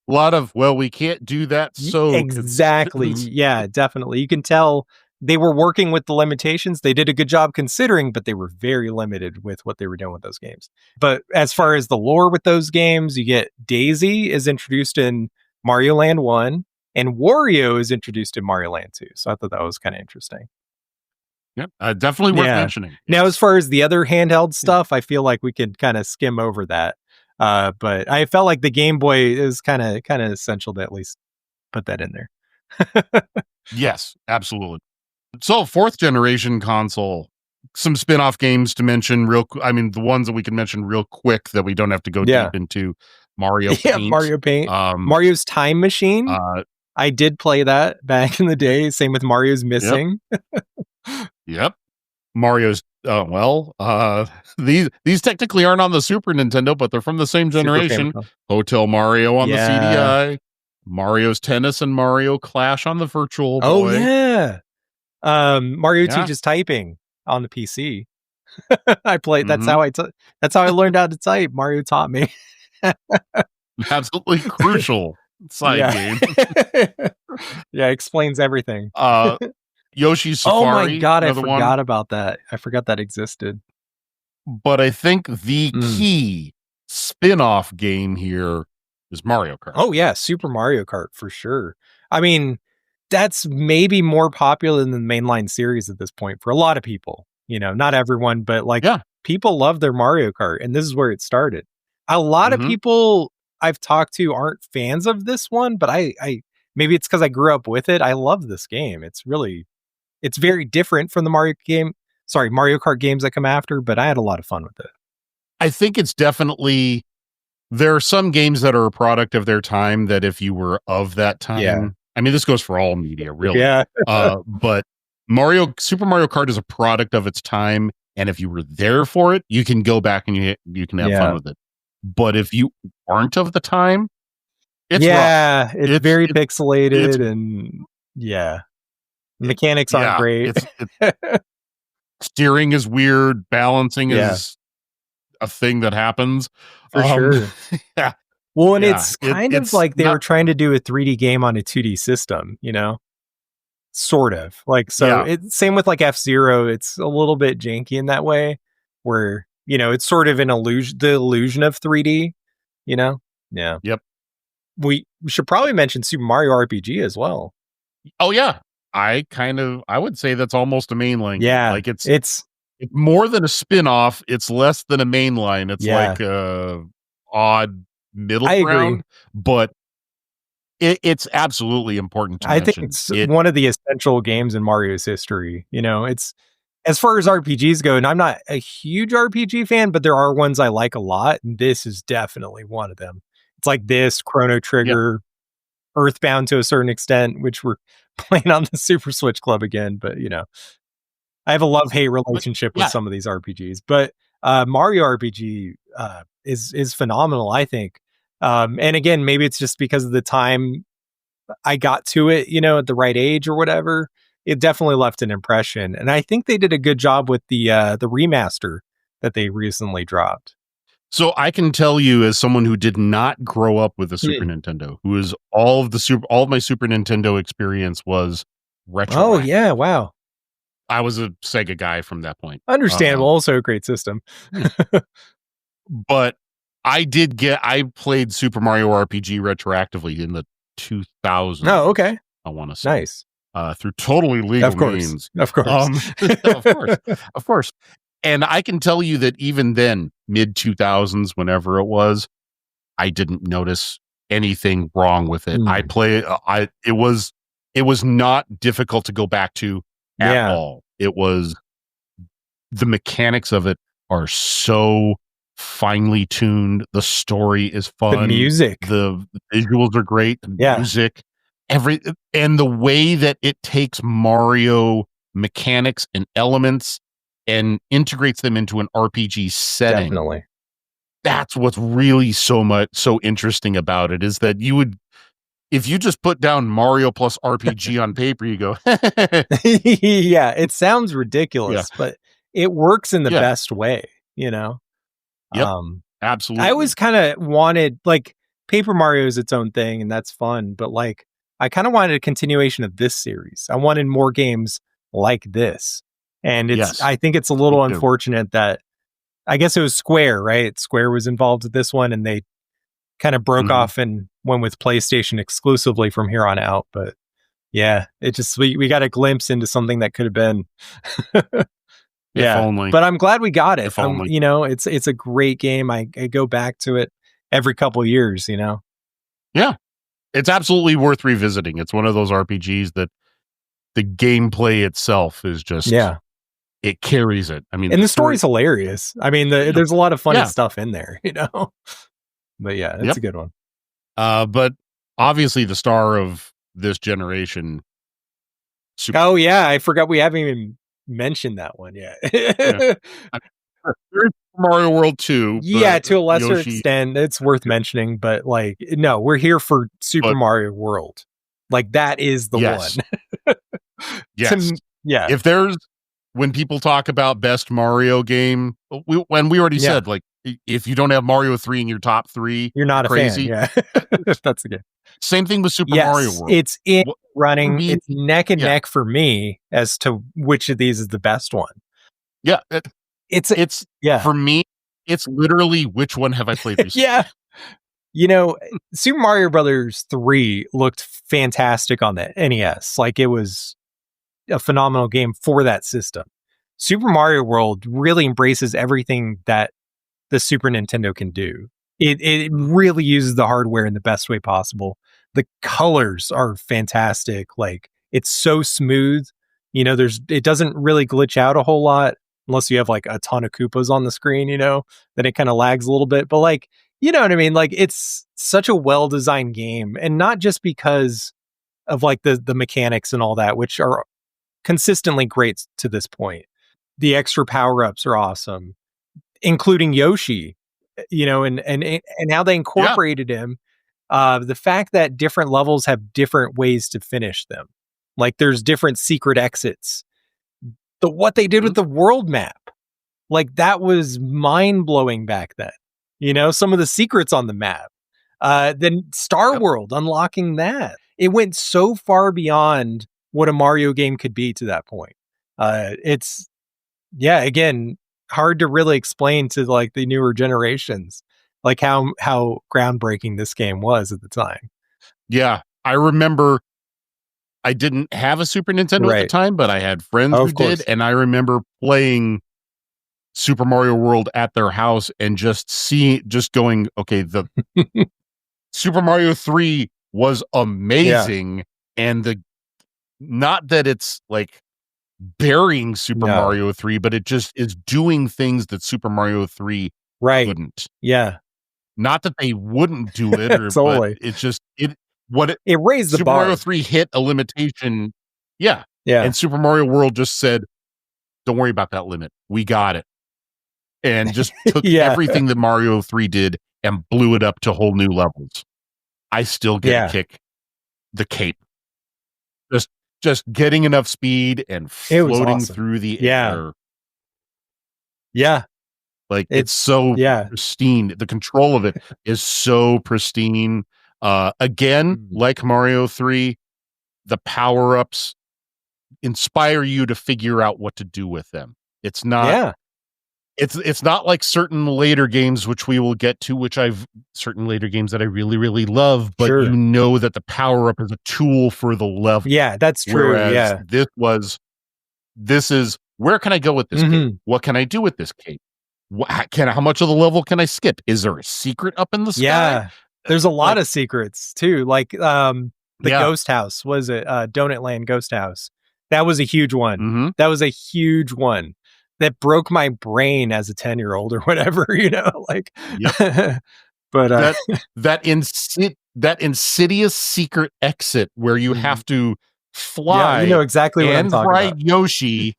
A lot of, well, we can't do that. So exactly. Yeah, definitely. You can tell they were working with the limitations. They did a good job considering, but they were very limited with what they were doing with those games. But as far as the lore with those games, you get Daisy is introduced in Mario Land 1 and Wario is introduced in Mario Land 2. So I thought that was kind of interesting. Yep, definitely worth mentioning. Now, as far as the other handheld stuff, I feel like we could kind of skim over that. But I felt like the Game Boy is kind of essential to at least put that in there. Yes, absolutely. So, fourth generation console, some spin-off games to mention I mean, the ones that we can mention real quick that we don't have to go deep into. Mario Paint. Mario Paint. Mario's Time Machine. I did play that back in the day. Same with Mario's Missing. Yep. Mario's these technically aren't on the Super Nintendo, but they're from the same generation. Hotel Mario on the CDI, Mario's Tennis and Mario Clash on the Virtual Boy. Oh yeah. Mario teaches typing on the PC. I played. That's how I learned how to type. Mario taught me. Absolutely crucial side game. Yeah, explains everything. Yoshi's Safari. Oh my god, I forgot about that. I forgot that existed. But I think the key spin-off game here is Mario Kart. Oh yeah, Super Mario Kart for sure. I mean, that's maybe more popular than the mainline series at this point for a lot of people. You know, not everyone, but like people love their Mario Kart, and this is where it started. A lot of people I've talked to aren't fans of this one, but I maybe it's because I grew up with it. I love this game. It's very different from the Mario Kart games that come after, but I had a lot of fun with it. I think it's definitely, there are some games that are a product of their time that if you were of that time, I mean, this goes for all media, really. Yeah. But Super Mario Kart is a product of its time. And if you were there for it, you can go back and you can have fun with it. But if you aren't of the time, it's rough. It's very pixelated and mechanics aren't great. Steering is weird. Balancing is a thing that happens. For sure. Yeah. Well, and it's kind of like they were trying to do a 3D game on a 2D system, you know? Sort of. Like, so it's same with like F-Zero. It's a little bit janky in that way where, you know, it's sort of the illusion of 3D, you know? Yeah. Yep. We should probably mention Super Mario RPG as well. Oh, yeah. I would say that's almost a mainline. Yeah. Like it's more than a spinoff. It's less than a mainline. It's like a odd middle ground, but it's absolutely important to mention. I think it's one of the essential games in Mario's history. You know, it's, as far as RPGs go, and I'm not a huge RPG fan, but there are ones I like a lot, and this is definitely one of them. It's like this, Chrono Trigger, Earthbound to a certain extent, which we're playing on the Super Switch Club again, but you know, I have a love-hate relationship with some of these RPGs, but Mario RPG is phenomenal, I think. And again, maybe it's just because of the time I got to it, you know, at the right age or whatever. It definitely left an impression, and I think they did a good job with the remaster that they recently dropped. So I can tell you, as someone who did not grow up with a Super Nintendo, who is all of my Super Nintendo experience was retro. Oh yeah, wow. I was a Sega guy from that point. Understandable. Also a great system. But I played Super Mario RPG retroactively in the 2000s. Oh, okay. I want to say. Nice. Through totally legal means. Of course. Of course. And I can tell you that even then, mid 2000s, whenever it was, I didn't notice anything wrong with it. It was not difficult to go back to at all. It was, the mechanics of it are so finely tuned. The story is fun. The music, the visuals are great. The music, and the way that it takes Mario mechanics and elements and integrates them into an RPG setting. Definitely. That's what's really so interesting about it, is that if you just put down Mario plus RPG on paper, you go, yeah, it sounds ridiculous, but it works in the best way, you know? Yep. Absolutely. I always kind of wanted, like, Paper Mario is its own thing, and that's fun, but like, I kind of wanted a continuation of this series. I wanted more games like this. And I think it's a little unfortunate that, I guess it was Square, right? Square was involved with this one, and they kind of broke off and went with PlayStation exclusively from here on out. But yeah, it just, we got a glimpse into something that could have been. If only. But I'm glad we got it. You know, it's a great game. I go back to it every couple years, you know? Yeah. It's absolutely worth revisiting. It's one of those RPGs that the gameplay itself is just, it carries it. I mean, and the story's hilarious. I mean, there's a lot of funny stuff in there, you know? But yeah, it's a good one. But obviously the star of this generation. Oh yeah, I forgot we haven't even mentioned that one yet. Mario World 2. Yeah, to a lesser extent, it's worth mentioning, but like, no, we're here for Super Mario World. Like, that is the one. Yes. If there's, when people talk about best Mario game, we already said, like, if you don't have Mario 3 in your top 3, you're not crazy. A fan. Yeah. That's the game. Same thing with Super Mario World. It's running. It's neck and neck for me as to which of these is the best one. Yeah. It's for me, it's literally which one have I played recently? Yeah. You know, Super Mario Brothers 3 looked fantastic on the NES. Like, it was a phenomenal game for that system. Super Mario World really embraces everything that the Super Nintendo can do. It really uses the hardware in the best way possible The colors are fantastic. Like, it's so smooth. You know, it doesn't really glitch out a whole lot unless you have like a ton of Koopas on the screen, you know, then it kind of lags a little bit. But like, you know what I mean? Like, it's such a well-designed game, and not just because of like the mechanics and all that, which are consistently great to this point. The extra power-ups are awesome, including Yoshi, you know, and how they incorporated him. The fact that different levels have different ways to finish them. Like, there's different secret exits. What they did with the world map, like, that was mind-blowing back then. You know, some of the secrets on the map. Then Star World, unlocking that. It went so far beyond what a Mario game could be to that point. It's, again, hard to really explain to like the newer generations, like how groundbreaking this game was at the time. Yeah, I remember I didn't have a Super Nintendo at the time, but I had friends who did, and I remember playing Super Mario World at their house and just going, okay, the Super Mario 3 was amazing, and not that it's like burying Super Mario 3, but it just is doing things that Super Mario 3 couldn't. Yeah. Not that they wouldn't do it, totally. But it's just it raised the Super bar. Mario 3 hit a limitation. Yeah. Yeah. And Super Mario World just said, don't worry about that limit. We got it. And just took everything that Mario 3 did and blew it up to whole new levels. I still get a kick. The cape. Just getting enough speed and floating through the air. Yeah. Like, it's so pristine. The control of it is so pristine. Again, like Mario 3, the power-ups inspire you to figure out what to do with them. It's not it's not like certain later games, which we will get to, certain later games that I really, really love, but you know that the power-up is a tool for the level. Yeah, that's true. Whereas this is, where can I go with this cape? What can I do with this cape? How much of the level can I skip? Is there a secret up in the sky? Yeah, there's a lot of secrets too. Like the ghost house, was it Donut Land Ghost House? That was a huge one. That was a huge one that broke my brain as a 10-year-old or whatever, you know, like. But that insidious secret exit where you have to fly, you know exactly what I'm talking ride about. Yoshi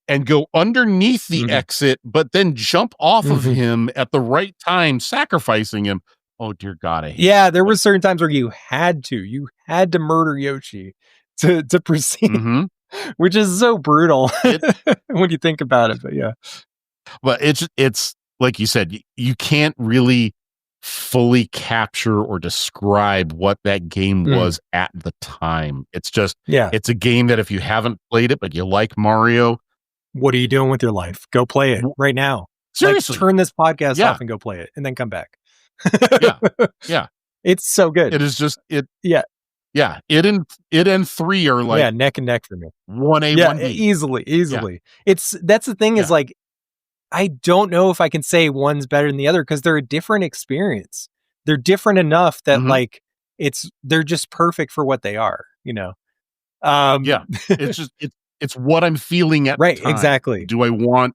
and go underneath the exit, but then jump off of him at the right time, sacrificing him. Oh dear God! I hate there were certain times where you had to murder Yoshi to proceed, which is so brutal when you think about it. But it's like you said, you can't really fully capture or describe what that game was at the time. It's just it's a game that if you haven't played it but you like Mario, what are you doing with your life? Go play it right now. Seriously, like, turn this podcast off and go play it, and then come back. yeah, it's so good. It is just it. Yeah. It and 3 are like neck and neck for me. 1A, 1B. Easily. That's the thing is, like, I don't know if I can say one's better than the other because they're a different experience. They're different enough that like they're just perfect for what they are, you know. It's just it's what I'm feeling at the time. Exactly. Do I want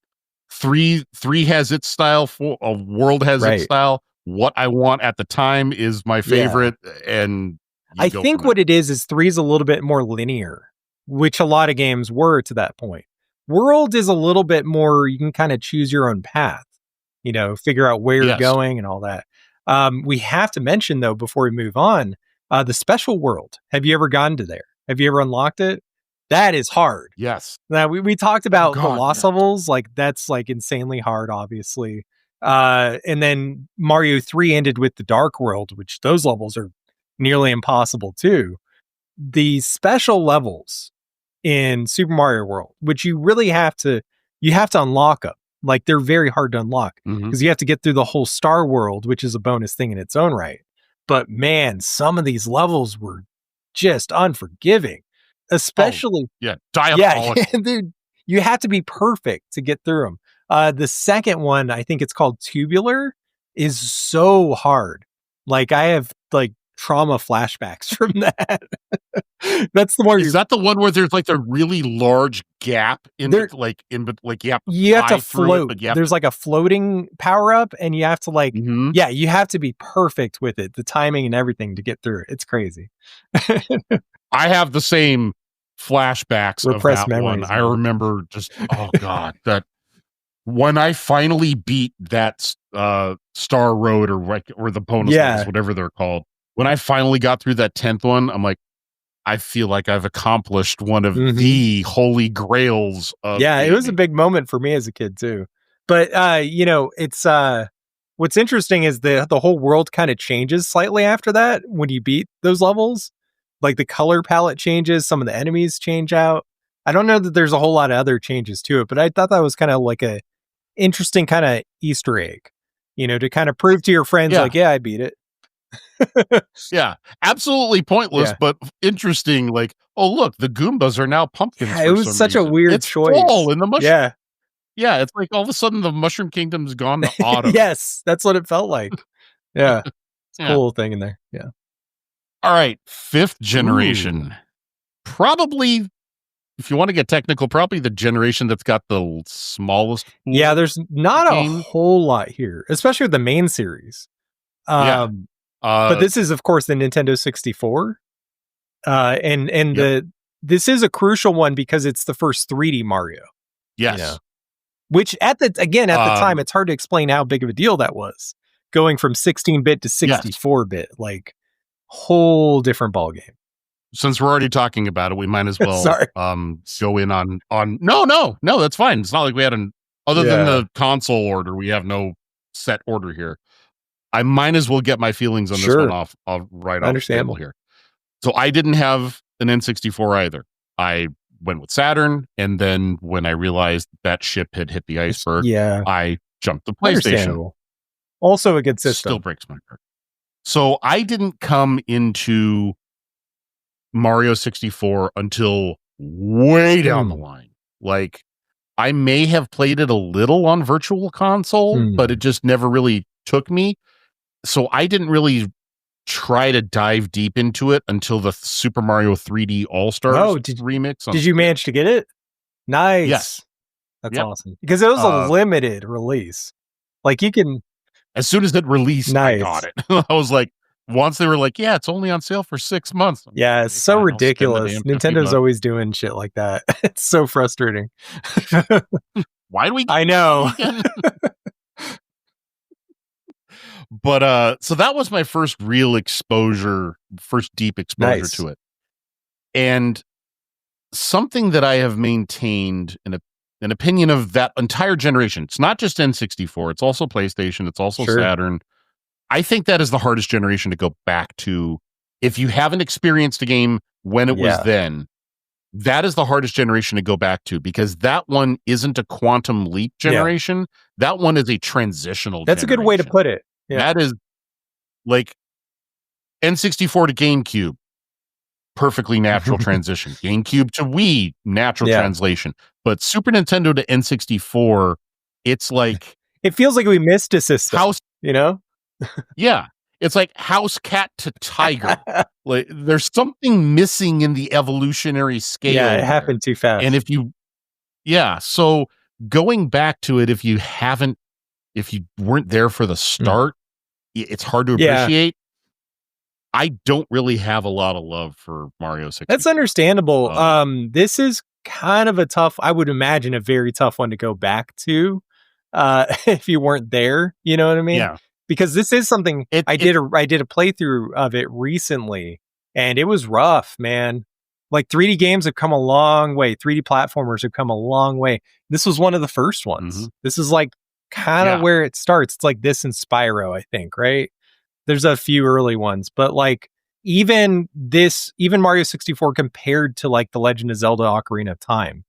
3 has its style, a World has its style? What I want at the time is my favorite, and I think what it is 3 is a little bit more linear, which a lot of games were to that point. World is a little bit more, you can kind of choose your own path, you know, figure out where you're going and all that. We have to mention, though, before we move on, the special world. Have you ever gone to there? Have you ever unlocked it? That is hard. Yes. Now, we talked about the lost levels, like that's like insanely hard, obviously. And then Mario 3 ended with the Dark World, which those levels are nearly impossible too. The special levels in Super Mario World, which you really have to unlock them. Like, they're very hard to unlock because you have to get through the whole Star World, which is a bonus thing in its own right. But man, some of these levels were just unforgiving, especially diabolical. Dude, you have to be perfect to get through them. The second one, I think it's called Tubular, is so hard. Like, I have like trauma flashbacks from that. That's the more. Is that the one where there's like a really large gap in there, you have to float. There's like a floating power up, and you have to like you have to be perfect with it, the timing and everything to get through it. It's crazy. I have the same flashbacks repressed of that memories, one. I remember just god, that when I finally beat that Star Road or the bonus levels, whatever they're called. When I finally got through that 10th one, I'm like, I feel like I've accomplished one of the holy grails of gaming. It was a big moment for me as a kid too. But it's what's interesting is the whole world kind of changes slightly after that when you beat those levels. Like the color palette changes, some of the enemies change out. I don't know that there's a whole lot of other changes to it, but I thought that was kind of like a interesting kind of Easter egg, to kind of prove to your friends like, I beat it. Yeah, absolutely pointless, but interesting. Like, oh look, the Goombas are now pumpkins. It was such a weird choice. Fall in the mushroom. Yeah, it's like all of a sudden the Mushroom Kingdom's gone to autumn. Yes, that's what it felt like. Yeah, it's a cool thing in there. Yeah. All right, 5th generation. Probably, if you want to get technical, probably the generation that's got the smallest. Yeah, there's not a whole lot here, especially with the main series. But this is, of course, the Nintendo 64. This is a crucial one because it's the first 3D Mario. Yes. Which at the time, it's hard to explain how big of a deal that was. Going from 16-bit to 64-bit, like whole different ballgame. Since we're already talking about it, we might as well go in on no, that's fine. It's not like we had other than the console order, we have no set order here. I might as well get my feelings on this one off right off the table here. So I didn't have an N64 either. I went with Saturn, and then when I realized that ship had hit the iceberg, I jumped the PlayStation. Also a good system. Still breaks my heart. So I didn't come into Mario 64 until way down the line. Like, I may have played it a little on Virtual Console, but it just never really took me. So I didn't really try to dive deep into it until the Super Mario 3D All-Stars remix. Did you manage to get it? Nice. Yes. That's awesome. Because it was a limited release. Like, you can... As soon as it released, I got it. I was like, once they were like, it's only on sale for 6 months. Yeah, it's so ridiculous. Nintendo always doing shit like that. It's so frustrating. Why do we... I know. But so that was my first real exposure, first deep exposure to it. And something that I have maintained an opinion of that entire generation. It's not just N64, it's also PlayStation, it's also Saturn. I think that is the hardest generation to go back to. If you haven't experienced a game when it was then, that is the hardest generation to go back to, because that one isn't a quantum leap generation. That one is a transitional That's generation. A good way to put it. Yeah. That is like N64 to GameCube, perfectly natural transition. GameCube to Wii, natural translation. But Super Nintendo to N64, it's like... It feels like we missed a system, Yeah. It's like house cat to tiger. Like, there's something missing in the evolutionary scale. Yeah, it happened too fast. And so going back to it, if you weren't there for the start, it's hard to appreciate. I don't really have a lot of love for Mario 64. That's understandable. This is kind of I would imagine a very tough one to go back to if you weren't there. You know what I mean? Yeah. Because this is something I did a playthrough of it recently, and it was rough, man. Like 3D games have come a long way. 3D platformers have come a long way. This was one of the first ones. This is like kind of where it starts. It's like this and Spyro, I think, right? There's a few early ones, but like even Mario 64 compared to like the Legend of Zelda Ocarina of Time,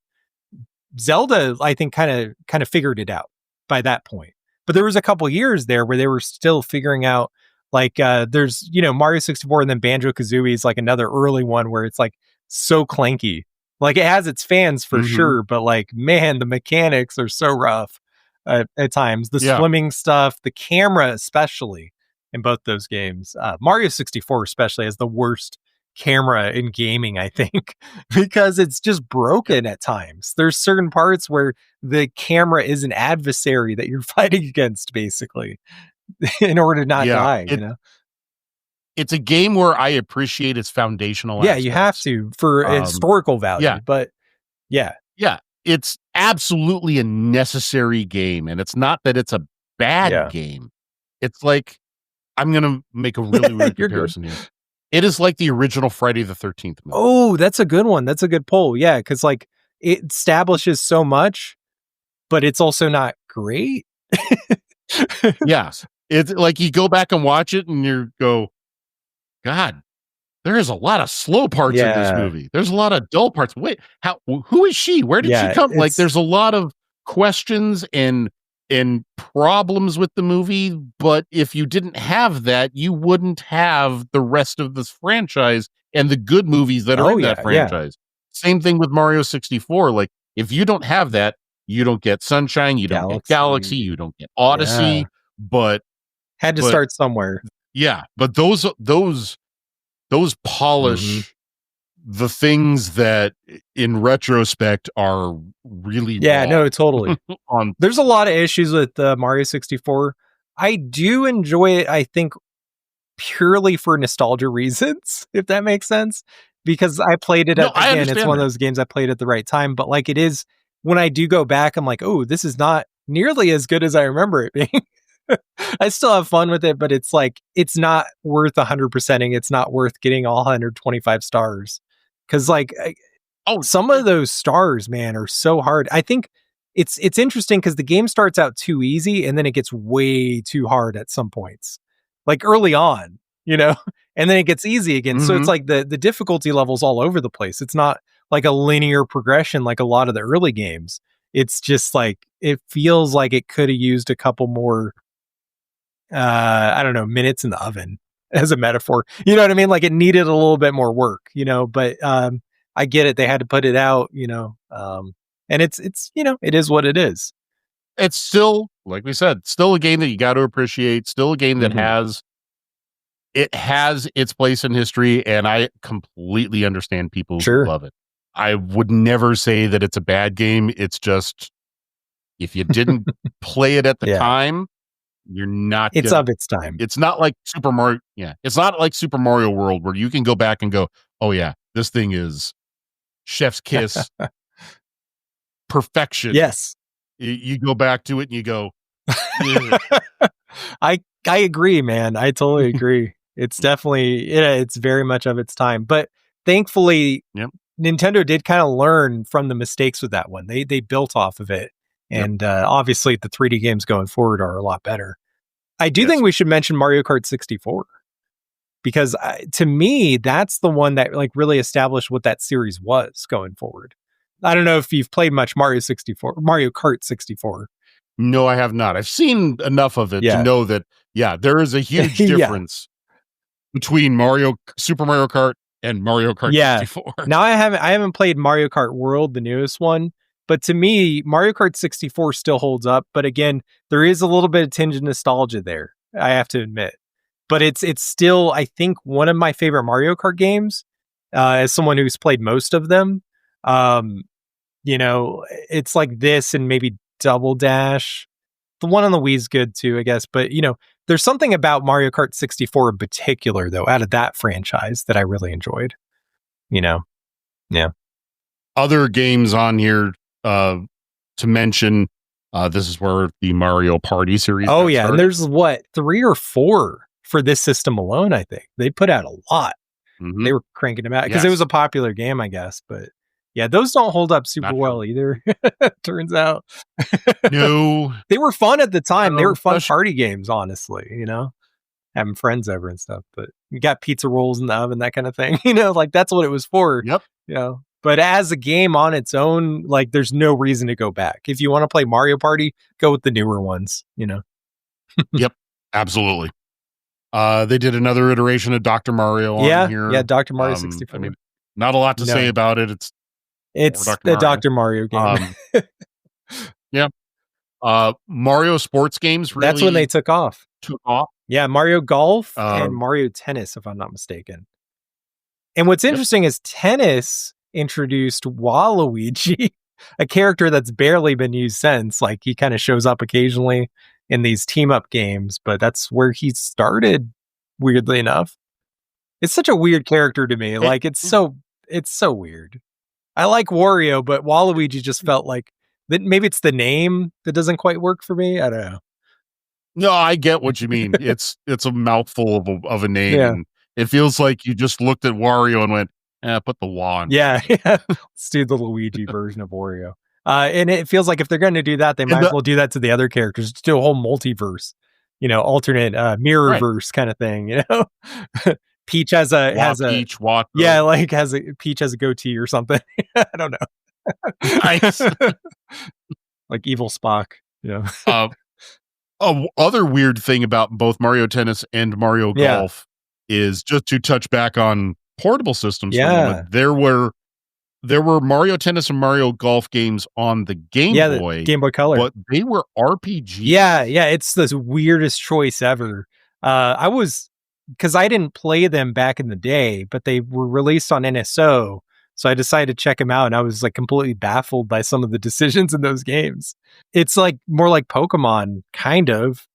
Zelda, I think, kind of figured it out by that point. But there was a couple years there where they were still figuring out, like, there's, Mario 64, and then Banjo-Kazooie is like another early one where it's like so clanky. Like, it has its fans for sure, but like, man, the mechanics are so rough at times. The swimming stuff, the camera especially. in both those games. Mario 64 especially has the worst camera in gaming, I think, because it's just broken at times. There's certain parts where the camera is an adversary that you're fighting against, basically, in order to not die, you know? It's a game where I appreciate its foundational aspects. You have to for historical value, but yeah, it's absolutely a necessary game, and it's not that it's a bad game. It's like, I'm gonna make a really weird comparison here. It is like the original Friday the 13th movie. Oh, that's a good one. That's a good poll. Yeah, because like it establishes so much, but it's also not great. Yes, it's like you go back and watch it, and you go, God, there is a lot of slow parts in this movie. There's a lot of dull parts. Wait, who is she? Where did she come? Like, there's a lot of questions and problems with the movie, but if you didn't have that, you wouldn't have the rest of this franchise and the good movies that are in that franchise. Same thing with Mario 64. Like, if you don't have that, you don't get Sunshine, you don't get Galaxy, you don't get Odyssey, but had to start somewhere. Yeah, but those polish the things that in retrospect are really wrong. No, totally. There's a lot of issues with Mario 64. I do enjoy it, I think, purely for nostalgia reasons, if that makes sense, because I played it again, it's one of those games I played at the right time, but like, it is, when I do go back, I'm like, oh, this is not nearly as good as I remember it being. I still have fun with it, but it's like, it's not worth 100%ing. It's not worth getting all 125 stars. Cause like, some of those stars, man, are so hard. I think it's interesting because the game starts out too easy and then it gets way too hard at some points, like early on, you know, and then it gets easy again. So it's like the difficulty level's all over the place. It's not like a linear progression like a lot of the early games. It's just like, it feels like it could have used a couple more, I don't know, minutes in the oven as a metaphor. You know what I mean? Like, it needed a little bit more work, you know, but I get it. They had to put it out, you know, and it's, you know, it is what it is. It's still, like we said, still a game that you got to appreciate, still a game that has its place in history, and I completely understand people who love it. I would never say that it's a bad game. It's just, if you didn't play it at the time, you're not. It's of its time. It's not like Super Mario. Yeah, it's not like Super Mario World where you can go back and go, oh yeah, this thing is chef's kiss, perfection. Yes, you go back to it and you go. I agree, man. I totally agree. It's definitely it's very much of its time, but thankfully, Nintendo did kind of learn from the mistakes with that one. They built off of it. And obviously the 3D games going forward are a lot better. I do think we should mention Mario Kart 64 because to me, that's the one that like really established what that series was going forward. I don't know if you've played much Mario Kart 64. No, I have not. I've seen enough of it to know that, there is a huge difference between Super Mario Kart and Mario Kart 64. Now I haven't played Mario Kart World, the newest one. But to me, Mario Kart 64 still holds up. But again, there is a little bit of tinge of nostalgia there, I have to admit. But it's still, I think, one of my favorite Mario Kart games, as someone who's played most of them. You know, it's like this and maybe Double Dash. The one on the Wii is good too, I guess. But, you know, there's something about Mario Kart 64 in particular, though, out of that franchise that I really enjoyed. You know? Yeah. Other games on here to mention, this is where the Mario Party series. Oh yeah, and there's 3 or 4 for this system alone. I think they put out a lot. They were cranking them out because it was a popular game, I guess. But yeah, those don't hold up super well either. Turns out, no, they were fun at the time. They were fun party games, honestly. You know, having friends over and stuff. But you got pizza rolls in the oven, that kind of thing. You know, like that's what it was for. Yep. You know. But as a game on its own, like there's no reason to go back. If you want to play Mario Party, go with the newer ones, you know? Yep, absolutely. They did another iteration of Dr. Mario on here. Yeah, Dr. Mario 64. I mean, not a lot to say about it. It's the Dr. Mario game. Mario sports games really that's when they took off. Yeah, Mario Golf and Mario Tennis, if I'm not mistaken. And what's interesting is Tennis introduced Waluigi, a character that's barely been used since. Like, he kind of shows up occasionally in these team-up games, but that's where he started, weirdly enough. It's such a weird character to me. Like, it's so weird. I like Wario, but Waluigi just felt like that. Maybe it's the name that doesn't quite work for me. I don't know. No, I get what you mean. It's a mouthful of a name. Yeah. And it feels like you just looked at Wario and went, put the Wa on. Yeah. Let's do the Luigi version of Wario. And it feels like if they're going to do that, they might as well do that to the other characters. Just do a whole multiverse, alternate mirrorverse kind of thing, Peach has a Peach has a goatee or something. I don't know. Nice. Like evil Spock. Other weird thing about both Mario Tennis and Mario Golf is, just to touch back on portable systems. Yeah, there were Mario Tennis and Mario Golf games on the Game Boy, the Game Boy Color, but they were RPGs. Yeah, it's the weirdest choice ever. Because I didn't play them back in the day, but they were released on NSO. So I decided to check them out, and I was like completely baffled by some of the decisions in those games. It's like more like Pokemon, kind of,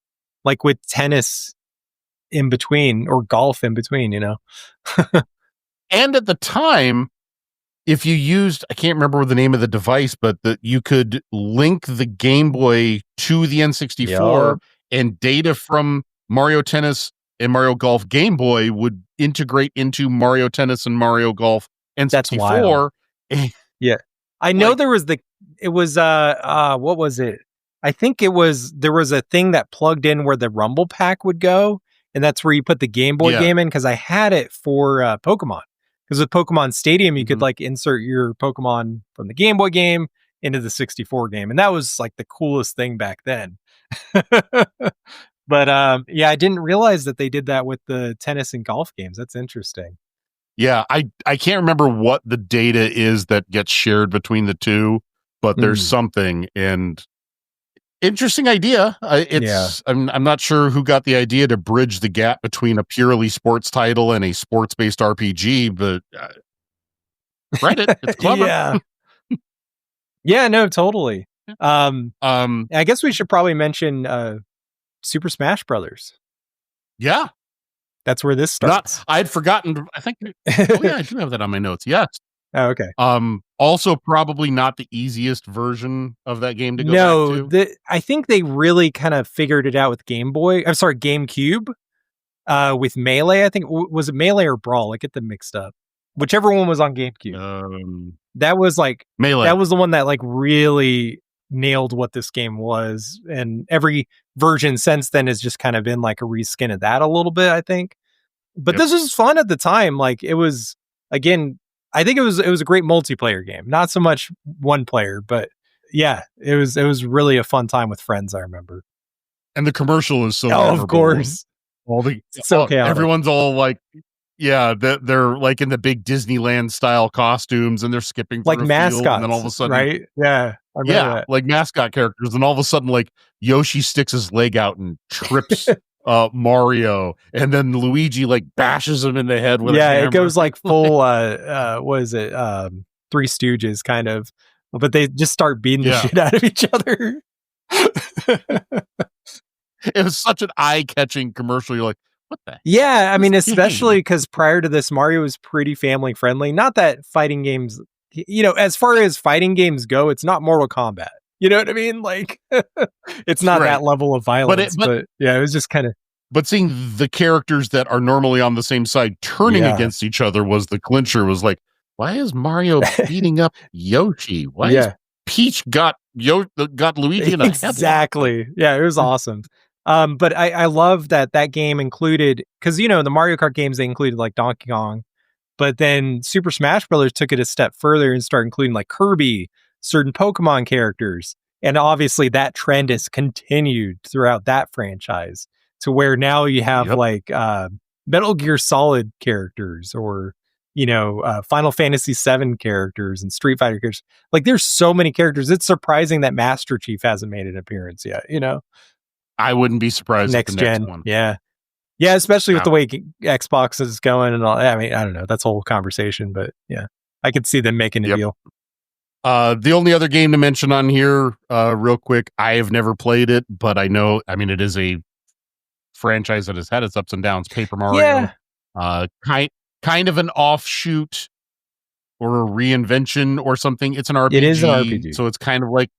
like with tennis in between or golf in between, And at the time, if you used, I can't remember the name of the device, but you could link the Game Boy to the N64, and data from Mario Tennis and Mario Golf Game Boy would integrate into Mario Tennis and Mario Golf N64. That's wild. Yeah. I know what was it? I think there was a thing that plugged in where the Rumble Pack would go, and that's where you put the Game Boy game in, because I had it for Pokemon. Because with Pokemon Stadium, you could like insert your Pokemon from the Game Boy game into the 64 game, and that was like the coolest thing back then. But I didn't realize that they did that with the tennis and golf games. That's interesting. Yeah, I can't remember what the data is that gets shared between the two, but there's something. And interesting idea. I'm not sure who got the idea to bridge the gap between a purely sports title and a sports-based RPG, but credit, it's clever. Yeah, no, totally. I guess we should probably mention Super Smash Brothers. Yeah. That's where this starts. I had forgotten. I think. I do have that on my notes. Yes. Oh, okay. Also, probably not the easiest version of that game to go back to. I think they really kind of figured it out with GameCube. With Melee, I think. Was it Melee or Brawl? I get them mixed up. Whichever one was on GameCube. That was like Melee. That was the one that like really nailed what this game was, and every version since then has just kind of been like a reskin of that a little bit, I think. But this was fun at the time. Like, it was, again, I think it was a great multiplayer game, not so much one player, but yeah, it was really a fun time with friends, I remember. And the commercial is so memorable. Of course. Everyone's all like, they're like in the big Disneyland style costumes, and they're skipping like mascots, and then all of a sudden, right? Yeah, I remember that. Like mascot characters, and all of a sudden, like Yoshi sticks his leg out and trips Mario, and then Luigi like bashes him in the head with a hammer. It goes like full what is it, Three Stooges kind of, but they just start beating the shit out of each other. It was such an eye-catching commercial. You're like, what the? Yeah, I mean, especially because prior to this, Mario was pretty family friendly. Not that fighting games, as far as fighting games go, it's not Mortal Kombat. You know what I mean? Like, it's not that level of violence. But it was just kind of. But seeing the characters that are normally on the same side turning against each other was the clincher. Was like, why is Mario beating up Yoshi? Why is Peach got Luigi in a headlock? Exactly. Yeah, it was awesome. But I love that game included, because the Mario Kart games, they included like Donkey Kong, but then Super Smash Brothers took it a step further and started including like Kirby, certain Pokemon characters, and obviously that trend has continued throughout that franchise to where now you have like Metal Gear Solid characters, or Final Fantasy VII characters and Street Fighter characters. Like, there's so many characters. It's surprising that Master Chief hasn't made an appearance yet. I wouldn't be surprised. Next gen, one. yeah. Yeah, especially with the way Xbox is going and all. I mean, I don't know. That's a whole conversation, but yeah, I could see them making a deal. The only other game to mention on here, real quick, I have never played it, but I know, I mean, it is a franchise that has had its ups and downs. Paper Mario, kind of an offshoot or a reinvention or something. It's an RPG. It is an RPG. So it's kind of like,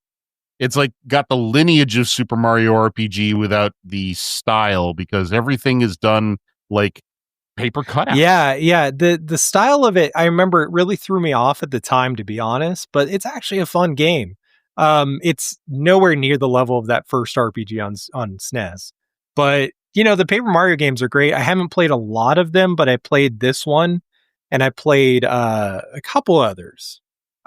it's like got the lineage of Super Mario RPG without the style, because everything is done like paper cutout. Yeah. The style of it, I remember it really threw me off at the time, to be honest, but it's actually a fun game. It's nowhere near the level of that first RPG on SNES. But, the Paper Mario games are great. I haven't played a lot of them, but I played this one and I played a couple others.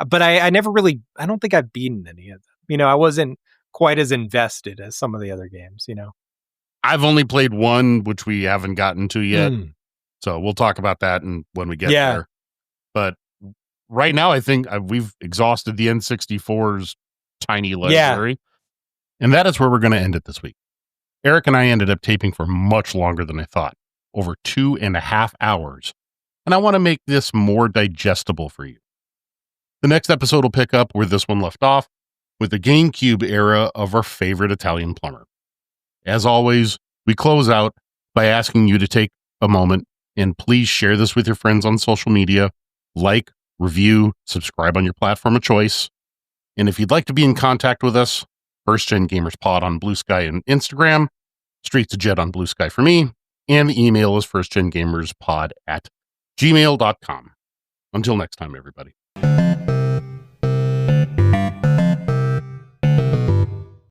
But I never really, I don't think I've beaten any of them. I wasn't quite as invested as some of the other games, I've only played one, which we haven't gotten to yet. So we'll talk about that when we get there. But right now, I think we've exhausted the N64's tiny library. And that is where we're going to end it this week. Eric and I ended up taping for much longer than I thought, over 2.5 hours. And I want to make this more digestible for you. The next episode will pick up where this one left off, with the GameCube era of our favorite Italian plumber. As always, we close out by asking you to take a moment and please share this with your friends on social media, like, review, subscribe on your platform of choice. And if you'd like to be in contact with us, First Gen Gamers Pod on Blue Sky and Instagram, Streets to Jet on Blue Sky for me, and the email is firstgengamerspod@gmail.com. Until next time, everybody.